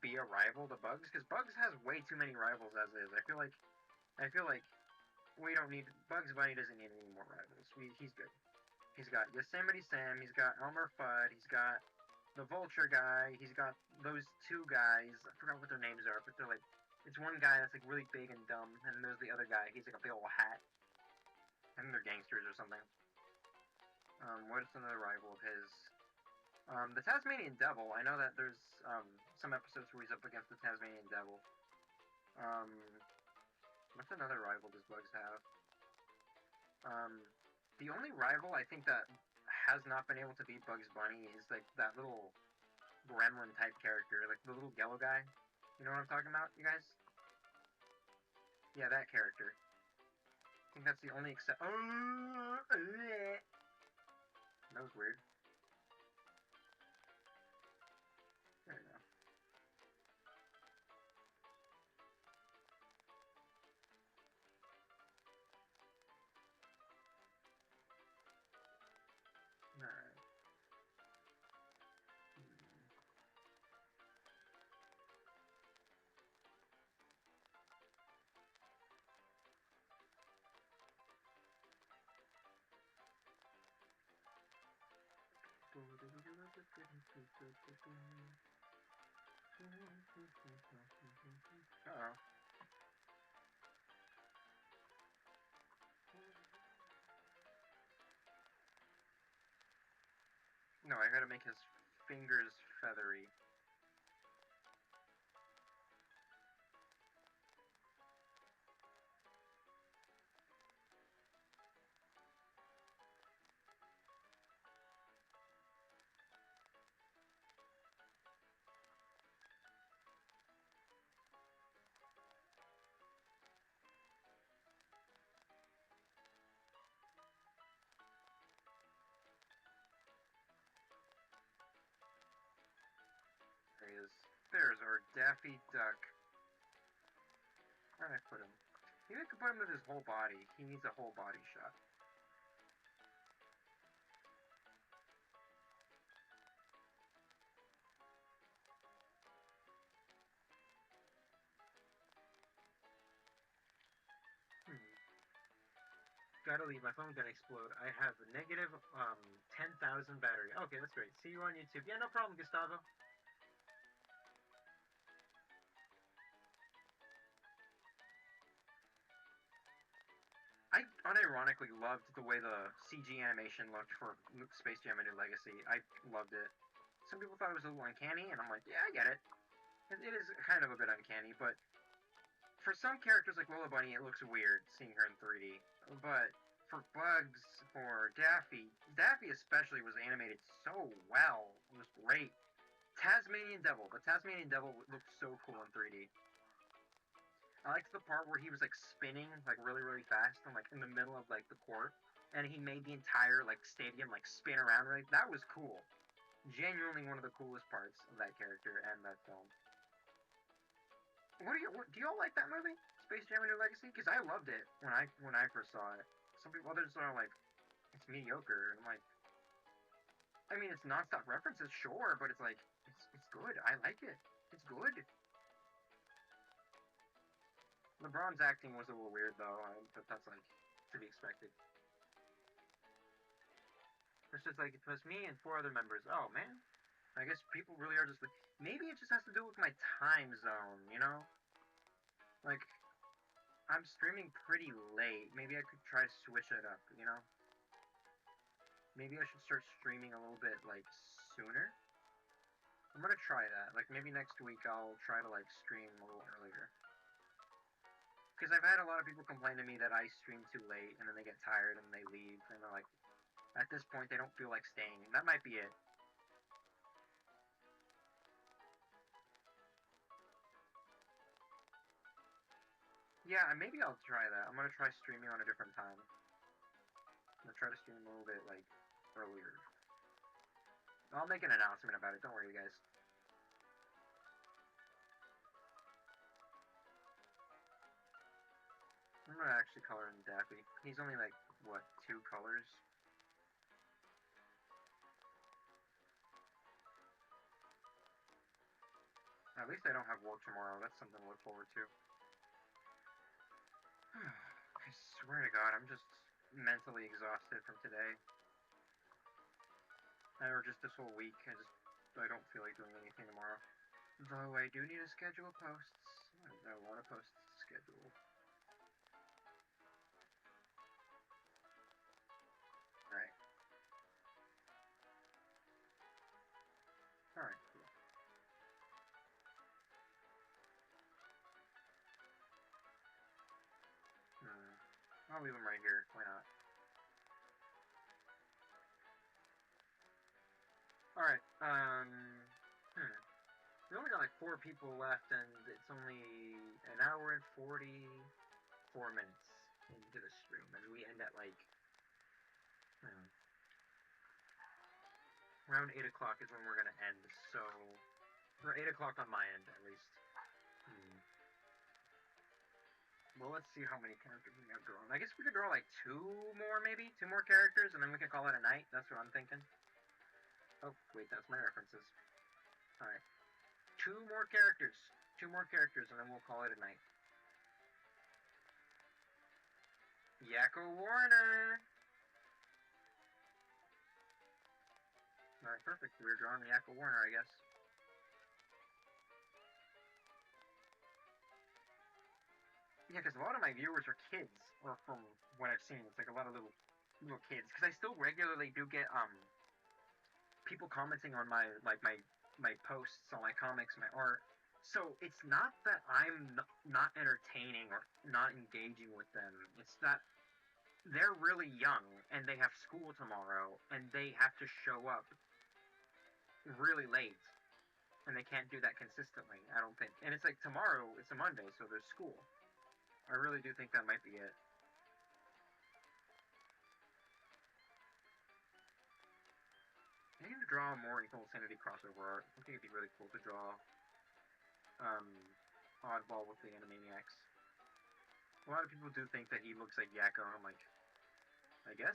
be a rival to Bugs? Because Bugs has way too many rivals as is. I feel like we don't need, Bugs Bunny doesn't need any more rivals. He's good. He's got Yosemite Sam, he's got Elmer Fudd, he's got the Vulture guy, he's got those two guys. I forgot what their names are, but they're like, it's one guy that's like really big and dumb, and then there's the other guy, he's like a big old hat. I think they're gangsters or something. What's another rival of his? The Tasmanian Devil. I know that there's some episodes where he's up against the Tasmanian Devil. Um, what's another rival does Bugs have? The only rival I think that has not been able to beat Bugs Bunny is like that little gremlin type character, like the little yellow guy. You know what I'm talking about, you guys? Yeah, that character. I think that's the only except. That was weird. There we go. Alright. Uh-oh. No, I gotta make his fingers feathery. There he is. There's our Daffy Duck. Where did I put him? Maybe I could put him with his whole body. He needs a whole body shot. Gotta leave. My phone's gonna explode. I have a negative 10,000 battery. Okay, that's great. See you on YouTube. Yeah, no problem, Gustavo. I unironically loved the way the CG animation looked for Space Jam: A New Legacy. I loved it. Some people thought it was a little uncanny, and I'm like, yeah, I get it. It is kind of a bit uncanny, but for some characters like Willow Bunny, it looks weird seeing her in 3D. But for Bugs, for Daffy especially was animated so well. It was great. Tasmanian Devil. The Tasmanian Devil looked so cool in 3D. I liked the part where he was like spinning like really really fast and like in the middle of like the court, and he made the entire like stadium like spin around. Right, that was cool. Genuinely one of the coolest parts of that character and that film. Do y'all like that movie, Space Jam: A New Legacy? Because I loved it when I first saw it. Some people, others are like, it's mediocre, and I'm like, I mean, it's nonstop references, sure, but it's like, it's good. I like it. It's good. LeBron's acting was a little weird though, but that's like to be expected. It's just like it was me and four other members. Oh man, I guess people really are just like, maybe it just has to do with my time zone, you know? Like I'm streaming pretty late. Maybe I could try to switch it up, you know? Maybe I should start streaming a little bit like sooner. I'm gonna try that. Like maybe next week I'll try to like stream a little earlier. Because I've had a lot of people complain to me that I stream too late, and then they get tired and they leave, and they're like, at this point they don't feel like staying. That might be it. Yeah, maybe I'll try that. I'm gonna try streaming on a different time. I'm gonna try to stream a little bit like earlier. I'll make an announcement about it. Don't worry, you guys. I'm gonna actually color in Daffy. He's only like what, 2 colors? At least I don't have work tomorrow. That's something to look forward to. I swear to God, I'm just mentally exhausted from today. Or just this whole week. I don't feel like doing anything tomorrow. Though I do need to schedule posts. I've got a lot of posts to schedule. Alright. Alright, cool. I'll leave them right here. Why not? Alright, we only got like 4 people left, and it's only an hour and 44 minutes into the stream, and we end at like, around 8 o'clock is when we're gonna end, so, or 8 o'clock on my end, at least. Well, let's see how many characters we have drawn. I guess we could draw like 2 more, maybe? 2 more characters, and then we can call it a night. That's what I'm thinking. Oh, wait, that's my references. Alright. 2 more characters. 2 more characters, and then we'll call it a night. Yakko Warner! Alright, perfect. We're drawing Yakko Warner, I guess. Yeah, because a lot of my viewers are kids, or from what I've seen, it's like a lot of little kids. Because I still regularly do get people commenting on my posts, on my comics, my art. So it's not that I'm not entertaining or not engaging with them. It's that they're really young and they have school tomorrow and they have to show up really late, and they can't do that consistently, I don't think. And it's like tomorrow, it's a Monday, so there's school. I really do think that might be it. I need to draw more Inkwell Insanity crossover art. I think it'd be really cool to draw Oddball with the Animaniacs. A lot of people do think that he looks like Yakko, and I'm like, I guess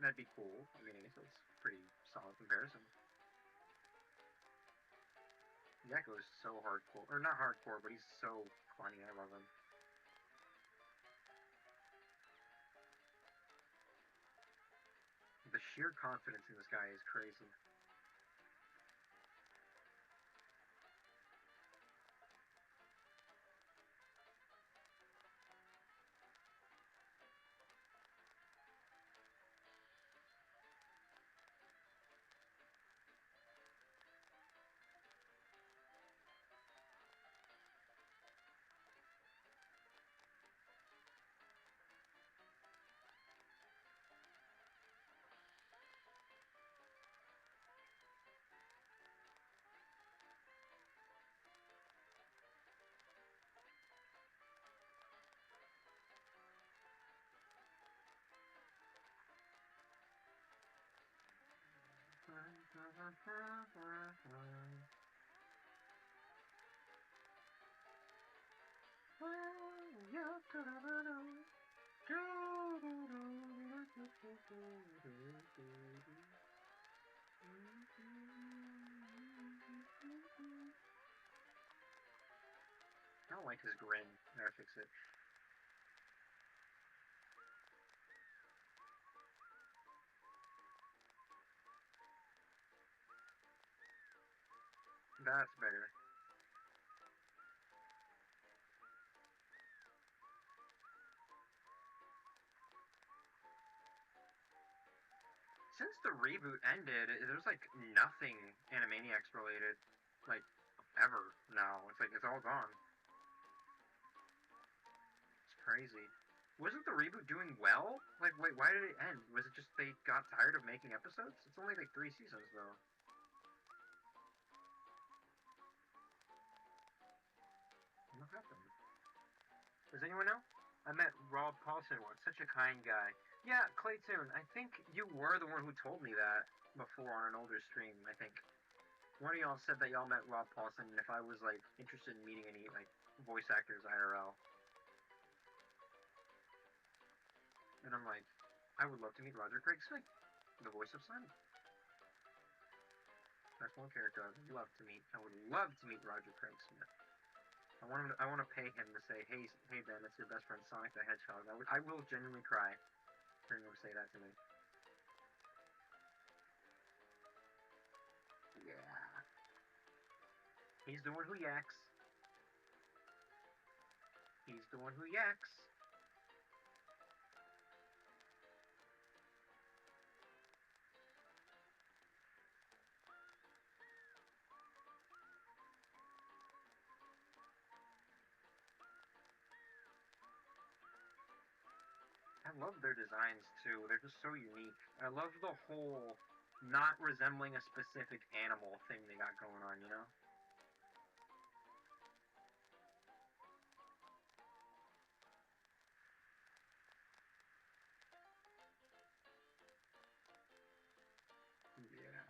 that'd be cool. I mean, I guess it's a pretty solid comparison. Yakko is so hardcore, or not hardcore, but he's so funny. I love him. the sheer confidence in this guy is crazy. I don't like his grin. Gotta fix it. That's better. Since the reboot ended, there's like nothing Animaniacs related, like ever now. It's like it's all gone. It's crazy. Wasn't the reboot doing well? Like, wait, why did it end? Was it just they got tired of making episodes? It's only like 3 seasons though. What happened? Does anyone know? I met Rob Paulson once. Such a kind guy. Yeah, Claytoon. I think you were the one who told me that before on an older stream. I think one of y'all said that y'all met Rob Paulson, and if I was like interested in meeting any like voice actors IRL, and I'm like, I would love to meet Roger Craig Smith, the voice of Simon. That's one character I would love to meet. I would love to meet Roger Craig Smith. I want to pay him to say, hey Ben, it's your best friend Sonic the Hedgehog. I will genuinely cry hearing him say that to me. Yeah. He's the one who yaks. He's the one who yaks. I love their designs too. They're just so unique. I love the whole not resembling a specific animal thing they got going on, you know? Yeah.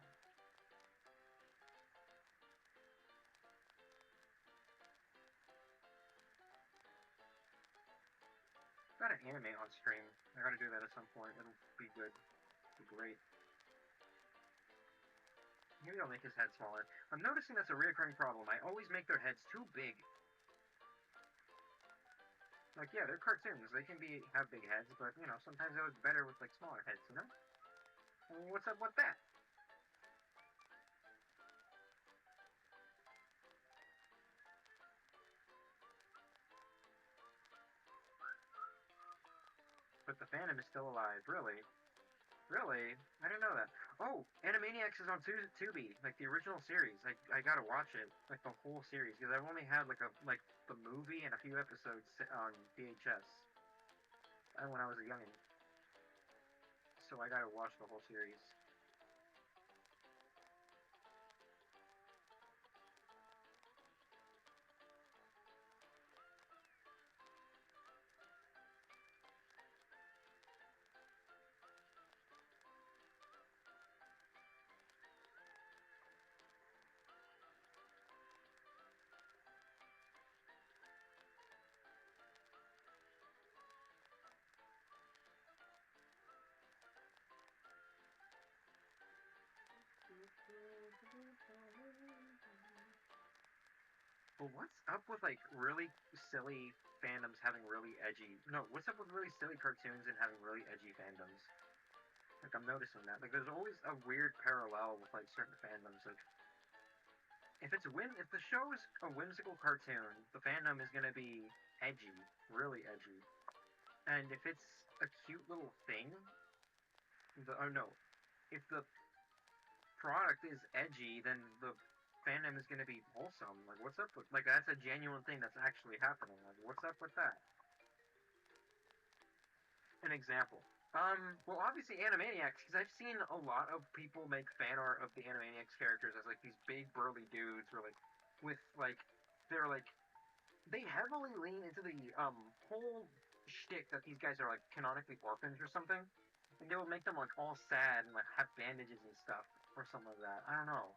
Gotta animate on stream. I gotta do that at some point. It'll be good. Be great. Maybe I'll make his head smaller. I'm noticing that's a reoccurring problem. I always make their heads too big. Like, yeah, they're cartoons. They can have big heads, but, you know, sometimes they look better with, like, smaller heads, you know? Well, what's up with that? But the fandom is still alive. Really? Really? I didn't know that. Oh, Animaniacs is on Tubi, like the original series. I gotta watch it, like the whole series, because I've only had like the movie and a few episodes on VHS when I was a youngin'. So I gotta watch the whole series. But what's up with like really silly fandoms having really edgy? No, what's up with really silly cartoons and having really edgy fandoms? Like, I'm noticing that. Like, there's always a weird parallel with, like, certain fandoms. Like, if the show is a whimsical cartoon, the fandom is gonna be edgy, really edgy. And if it's a cute little thing, oh no, if the product is edgy, then the fandom is gonna be wholesome. Like, what's up with, like, that's a genuine thing that's actually happening. Like, what's up with that? An example. Well, obviously Animaniacs, because I've seen a lot of people make fan art of the Animaniacs characters as like these big burly dudes, or like with like they're like they heavily lean into the whole shtick that these guys are like canonically orphans or something, and they will make them like all sad and like have bandages and stuff or something like that. I don't know.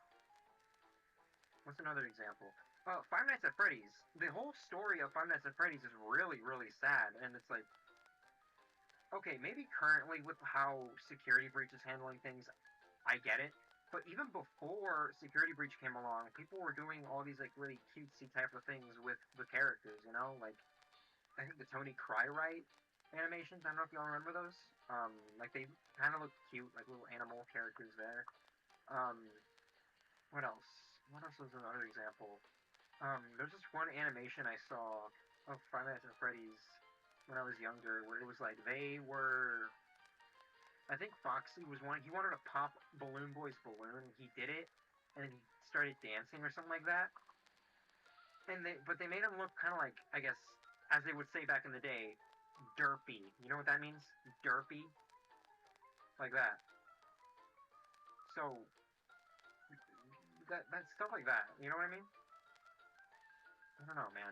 What's another example? Five Nights at Freddy's. The whole story of Five Nights at Freddy's is really, really sad, and it's like, okay, maybe currently with how Security Breach is handling things, I get it. But even before Security Breach came along, people were doing all these like really cutesy type of things with the characters, you know? Like, I think the Tony Crywright animations, I don't know if y'all remember those. Like they kind of look cute, like little animal characters there. Um, what else? What else was another example? There's this one animation I saw of Five Nights at Freddy's when I was younger, where it was like they were. I think Foxy was one. He wanted to pop Balloon Boy's balloon. He did it, and then he started dancing or something like that. But they made him look kind of like, I guess, as they would say back in the day, derpy. You know what that means? Derpy, like that. So that stuff like that. You know what I mean? I don't know, man.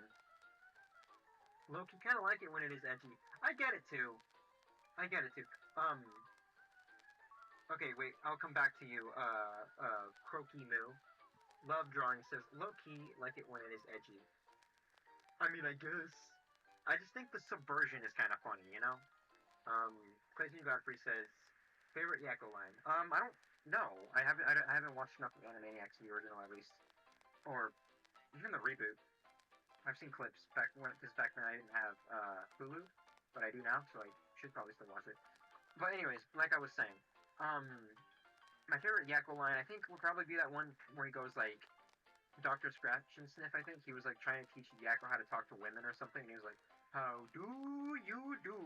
Loki kind of like it when it is edgy. I get it too. I get it too. Um. Okay, wait. I'll come back to you. Croaky Moo. Love drawing says low key like it when it is edgy. I mean, I guess. I just think the subversion is kind of funny, you know. Um. Clayton Godfrey says favorite Yakko line. I don't know. I haven't watched enough of Animaniacs, the original at least, or even the reboot. I've seen clips because back then I didn't have Hulu, but I do now, so I should probably still watch it. But anyways, like I was saying, um, my favorite Yakko line I think would probably be that one where he goes like Dr. Scratch and Sniff. I think he was like trying to teach Yakko how to talk to women or something, and he was like, "How do you do?"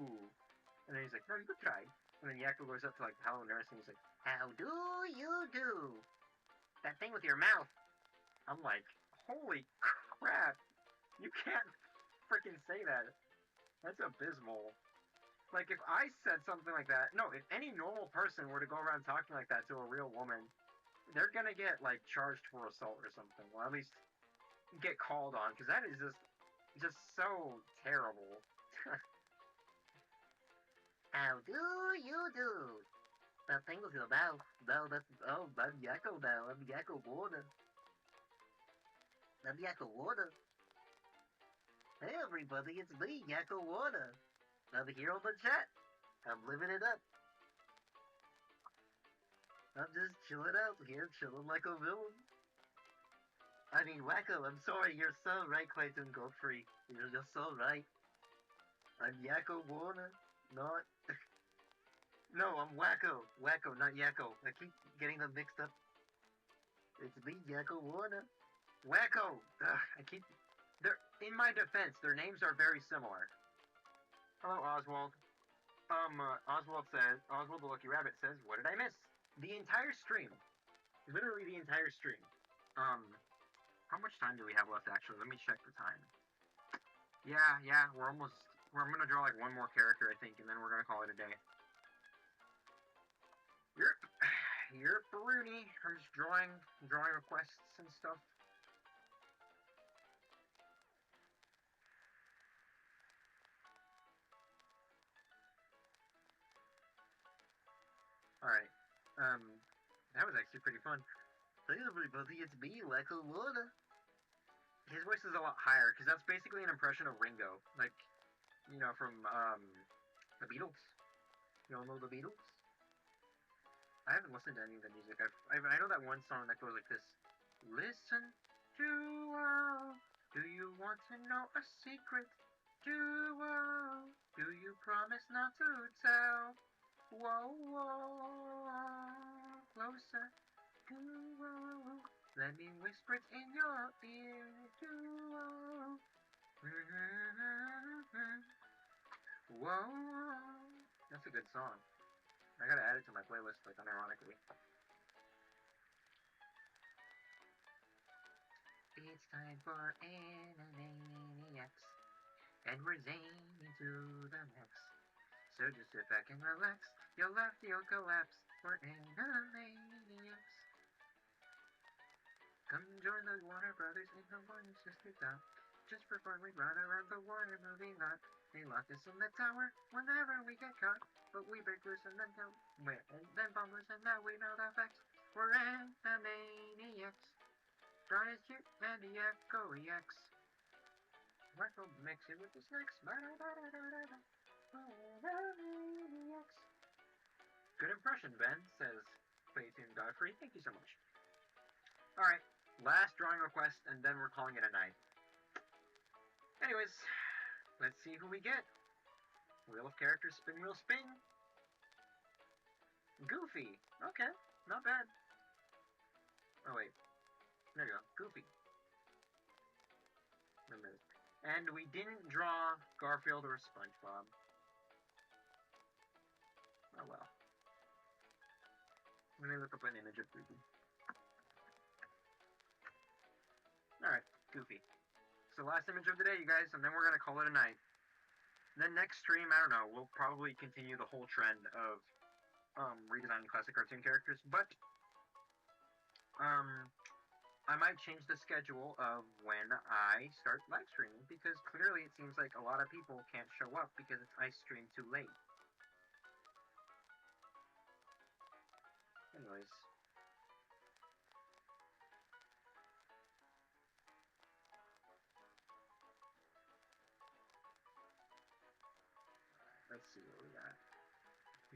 And then he's like, "No, you could try." And then Yakko goes up to like Hello Nurse, and he's like, "How do you do? That thing with your mouth." I'm like, holy crap! You can't freaking say that. That's abysmal. Like, if I said something like that, no, if any normal person were to go around talking like that to a real woman, they're gonna get, like, charged for assault or something, or at least get called on, because that is just so terrible. How do you do? That thing with your mouth. No, that's Yakko now. I'm Yakko Warner. I'm Yakko Warner. Hey everybody, it's me, Yakko Warner. I'm here on the chat. I'm living it up. I'm just chilling out here, chilling like a villain. I mean, Wacko, I'm sorry, you're so right, Clayton Godfrey. You're so right. I'm Yakko Warner, not... No, I'm Wacko. Wacko, not Yakko. I keep getting them mixed up. It's me, Yakko Warner. Wacko! Ugh, I keep... They're... In my defense, their names are very similar. Hello, Oswald. Oswald the Lucky Rabbit says, what did I miss? The entire stream. Literally the entire stream. How much time do we have left, actually? Let me check the time. Yeah, we're almost... I'm gonna draw, like, one more character, I think, and then we're gonna call it a day. You're Rooney. I'm just drawing requests and stuff. Alright. That was actually pretty fun. Hey everybody, it's me, Wacko Warner. His voice is a lot higher, because that's basically an impression of Ringo. Like, you know, from, the Beatles. You all know the Beatles? I haven't listened to any of the music. I know that one song that goes like this. Listen to do you want to know a secret? Do you promise not to tell? Whoa, whoa, closer. Whoa, let me whisper it in your ear. Whoa, whoa. That's a good song. I gotta add it to my playlist, like, unironically. It's time for Animaniacs, and we're zany to the max. So just sit back and relax. You'll laugh, you'll collapse. We're Animaniacs. Come join the Warner Brothers and the Warner Sisters out. Just for fun, we run around the Warner movie lot. They lock us in the tower whenever we get caught. But we break loose and then bomb loose, and now we know the facts. We're Animaniacs. Brian is cute and the echo reacts. Michael mix it with the snacks. Animaniacs. Good impression, Ben, says Clayton Godfrey. Thank you so much. Alright, last drawing request, and then we're calling it a night. Anyways, let's see who we get. Wheel of characters, spin wheel spin. Goofy. Okay, not bad. Oh wait, there you go. Goofy. And we didn't draw Garfield or SpongeBob. Oh well. Let me look up an image of Goofy. Alright, Goofy. So last image of the day, you guys, and then we're gonna call it a night. Then next stream, I don't know, we'll probably continue the whole trend of redesigning classic cartoon characters, but I might change the schedule of when I start live streaming, because clearly it seems like a lot of people can't show up because I stream too late. Anyways. Let's see what we got.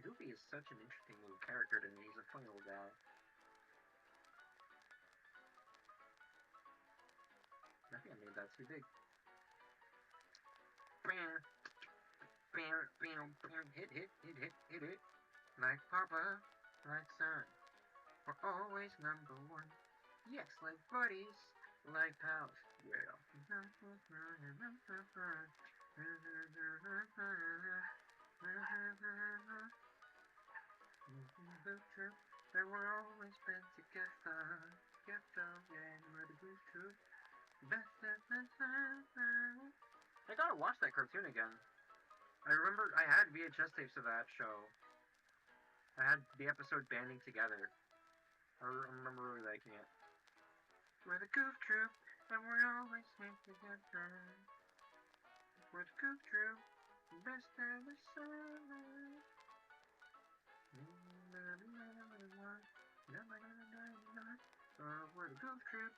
Goofy is such an interesting little character to me. He's a funny little guy. I think I made that too big. Hit it. Like Papa, like son. We're always number one. Yes, like buddies, like pals. Yeah. And we're always been together. Yeah, we're the Goof Troop. I gotta watch that cartoon again. I remember I had VHS tapes of that show. I had the episode banding together. I remember really liking it. We're the Goof Troop, and we're always been together. We're the Goof Troop, best of the summer. We're the Goof Troop.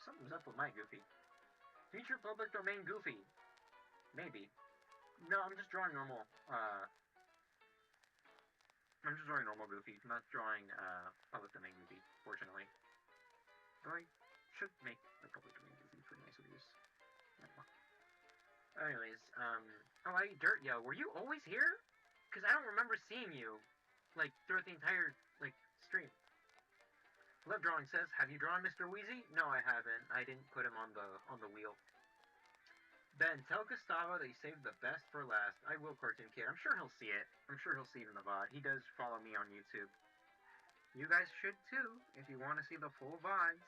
Something's up with my Goofy. Feature public domain Goofy. Maybe. No, I'm just drawing normal. I'm just drawing normal Goofy. I'm not drawing public domain Goofy, fortunately. Though I should make a public domain Goofy for nice reviews. Anyways, oh, I eat dirt, yo. Were you always here? Because I don't remember seeing you, like, throughout the entire, like, stream. Love Drawing says, have you drawn Mr. Wheezy? No, I haven't. I didn't put him on the wheel. Ben, tell Gustavo that he saved the best for last. I will, Cartoon Kid. I'm sure he'll see it. I'm sure he'll see it in the VOD. He does follow me on YouTube. You guys should too, if you want to see the full VODs.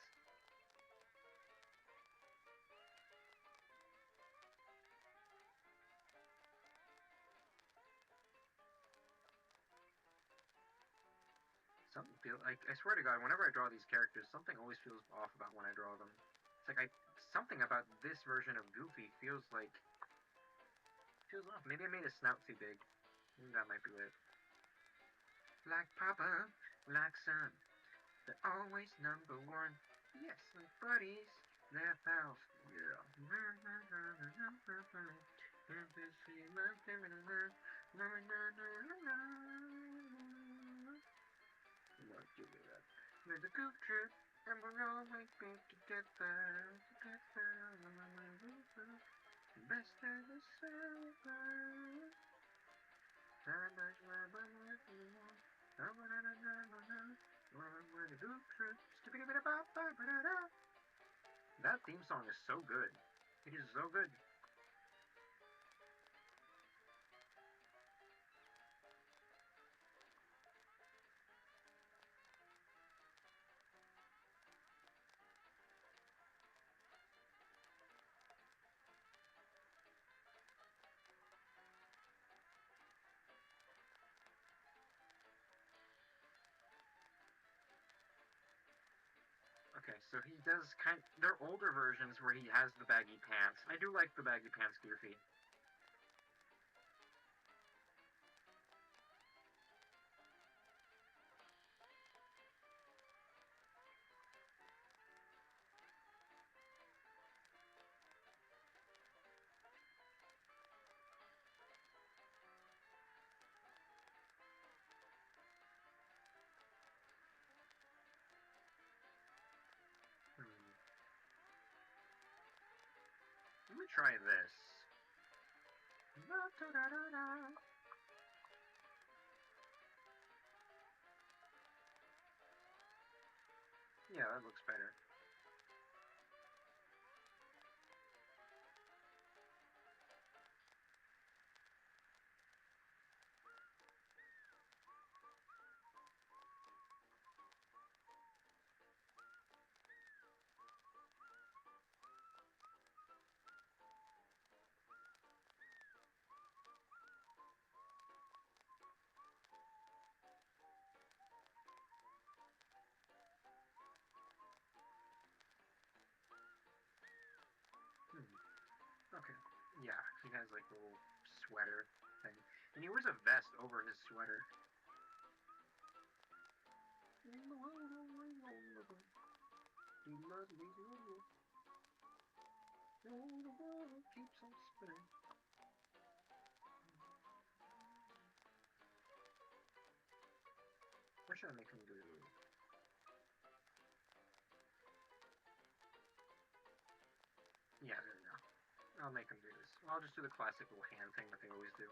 Something feels like, I swear to God, whenever I draw these characters, something always feels off about when I draw them. It's like something about this version of Goofy feels off. Maybe I made his snout too big. Maybe that might be it. Like Papa, like son, they're always number one. Yes, like buddies, they're pals. Yeah. We're the Goof Troop, And we're always be together, best of the summer. That theme song is so good. It is so good. Okay, so he does they're older versions where he has the baggy pants. I do like the baggy pants Goofy. Hmm. Let me try this. Yeah, that looks better. Hmm. Okay. Yeah, he has like a little sweater thing. And he wears a vest over his sweater. Keeps on spinning. What should I make him do? Yeah, there we go. I'll make him do this. I'll just do the classic little hand thing that they always do.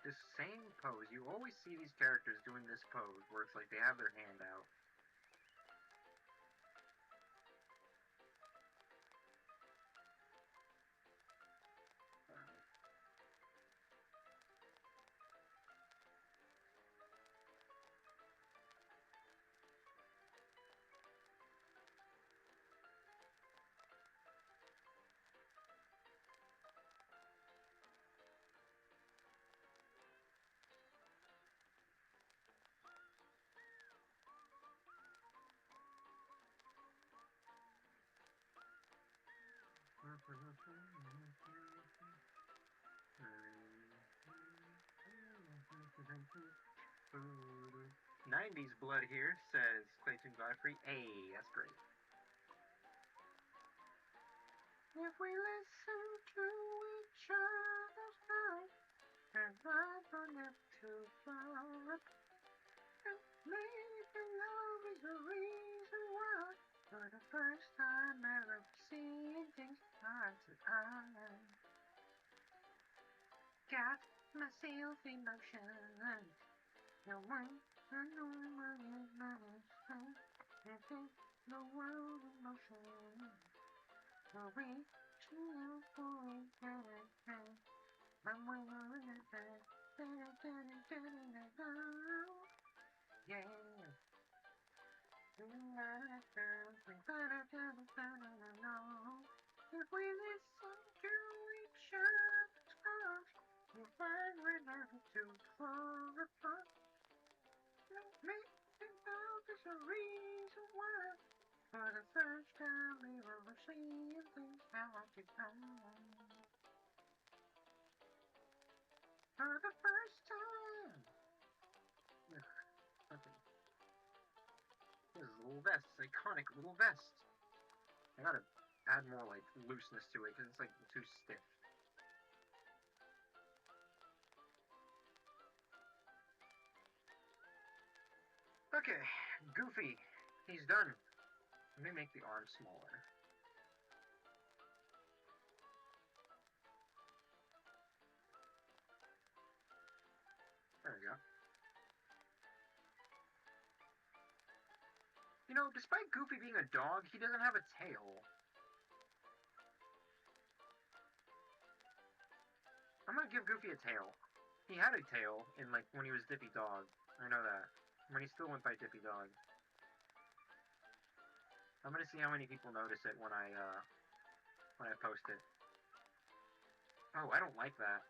This same pose, you always see these characters doing this pose where it's like they have their hand out. Uh, 90s blood here, says Clayton Godfrey. Hey, that's great. If we listen to each other's heart and not enough to far, maybe love is the reason why. For the first time ever seeing things eye to eye. Got myself in motion. No one, no one, the world in motion. Away to you for it. I'm willing to yeah. If we listen to each other's heart, we'll find we're never too far apart. Maybe love is a reason why. For the first time we were seeing things how I could for the first time. Okay. This is a little vest. It's iconic little vest. I gotta add more like looseness to it because it's like too stiff. Okay, Goofy. He's done. Let me make the arm smaller. There we go. You know, despite Goofy being a dog, he doesn't have a tail. I'm gonna give Goofy a tail. He had a tail in, like, when he was Dippy Dog. I know that. When he still went by Dippy Dog. I'm gonna see how many people notice it when I post it. Oh, I don't like that.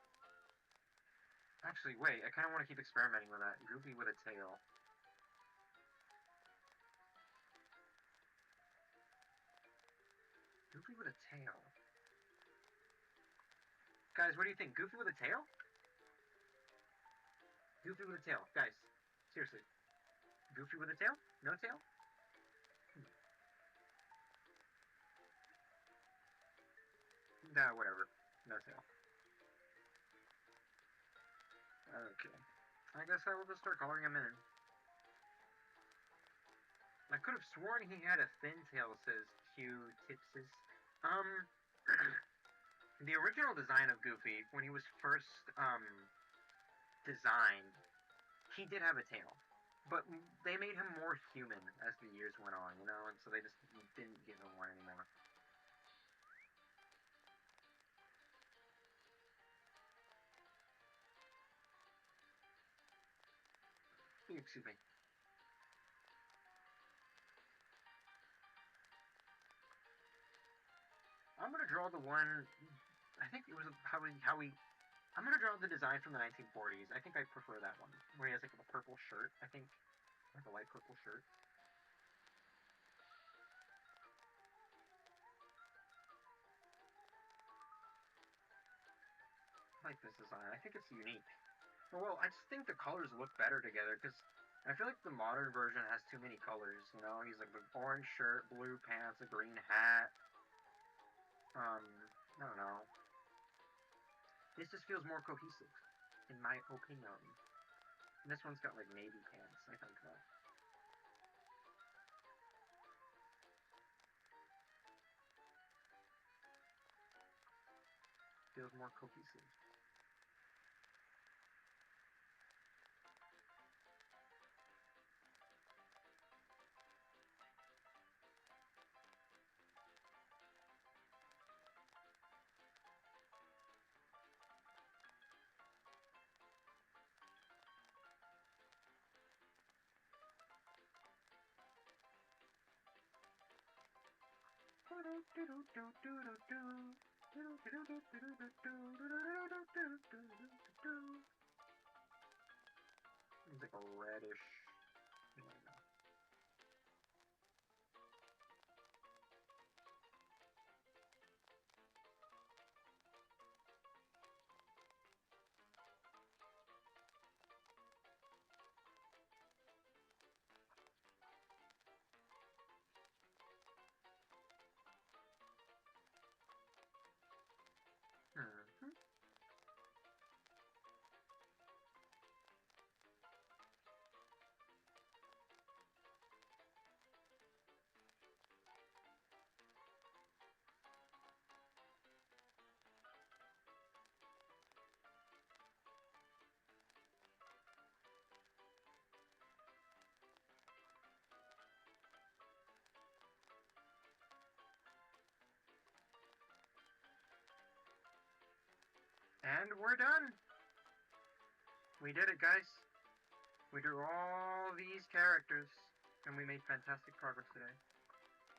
Actually, wait, I kind of want to keep experimenting with that. Goofy with a tail. Goofy with a tail. Guys, what do you think? Goofy with a tail? Goofy with a tail. Guys, seriously. Goofy with a tail? No tail? Nah, whatever. No tail. Okay. I guess I will just start coloring him in. I could have sworn he had a thin tail, says Q Tipses. The original design of Goofy, when he was first, designed, he did have a tail. But they made him more human as the years went on, you know? And so they just didn't give him one anymore. Excuse me. I'm gonna draw the one. I think it was how we. I'm gonna draw the design from the 1940s. I think I prefer that one, where he has like a purple shirt. I think, like a light purple shirt. I like this design. I think it's unique. Well, I just think the colors look better together because I feel like the modern version has too many colors. You know, he's like an orange shirt, blue pants, a green hat. I don't know. This just feels more cohesive, in my opinion. And this one's got like navy pants. I think that. Feels more cohesive. It's like a reddish. Mm-hmm. And we're done. We did it, guys. We drew all these characters, and we made fantastic progress today.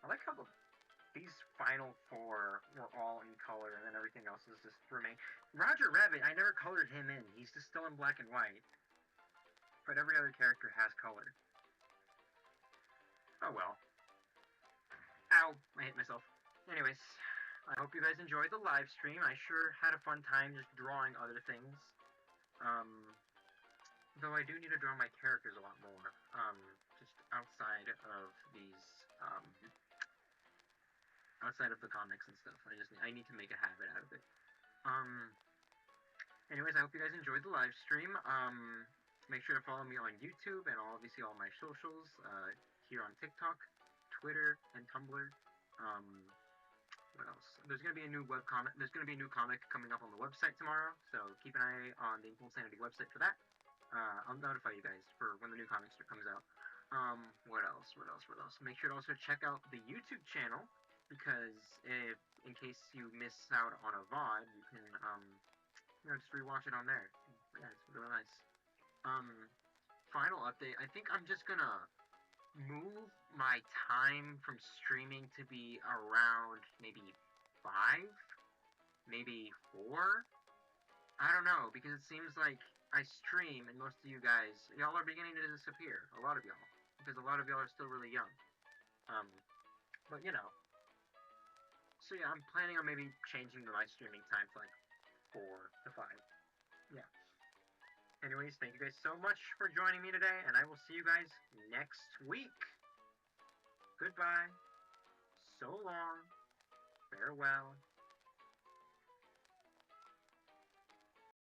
I like how these final four were all in color, and then everything else is just remain. Roger Rabbit, I never colored him in. He's just still in black and white. But every other character has color. Oh well. Ow! I hit myself. Anyways, I hope you guys enjoyed the live stream. I sure had a fun time just drawing other things. Though I do need to draw my characters a lot more. Just outside of these, outside of the comics and stuff. I need to make a habit out of it. Anyways, I hope you guys enjoyed the live stream. Make sure to follow me on YouTube and obviously all my socials here on TikTok, Twitter, and Tumblr. What else? There's gonna be a new webcomic. There's gonna be a new comic coming up on the website tomorrow, so keep an eye on the Inkwell Insanity website for that. I'll notify you guys for when the new comic comes out. What else? What else? What else? Make sure to also check out the YouTube channel because in case you miss out on a VOD, you can just rewatch it on there. Yeah, it's really nice. Final update. I think I'm just gonna move my time from streaming to be around maybe 5, maybe 4. I don't know, because it seems like I stream and most of you guys, y'all are beginning to disappear. A lot of y'all, because a lot of y'all are still really young. But you know. So yeah, I'm planning on maybe changing my streaming time to like 4 to 5. Yeah. Anyways, thank you guys so much for joining me today, and I will see you guys next week. Goodbye. So long. Farewell.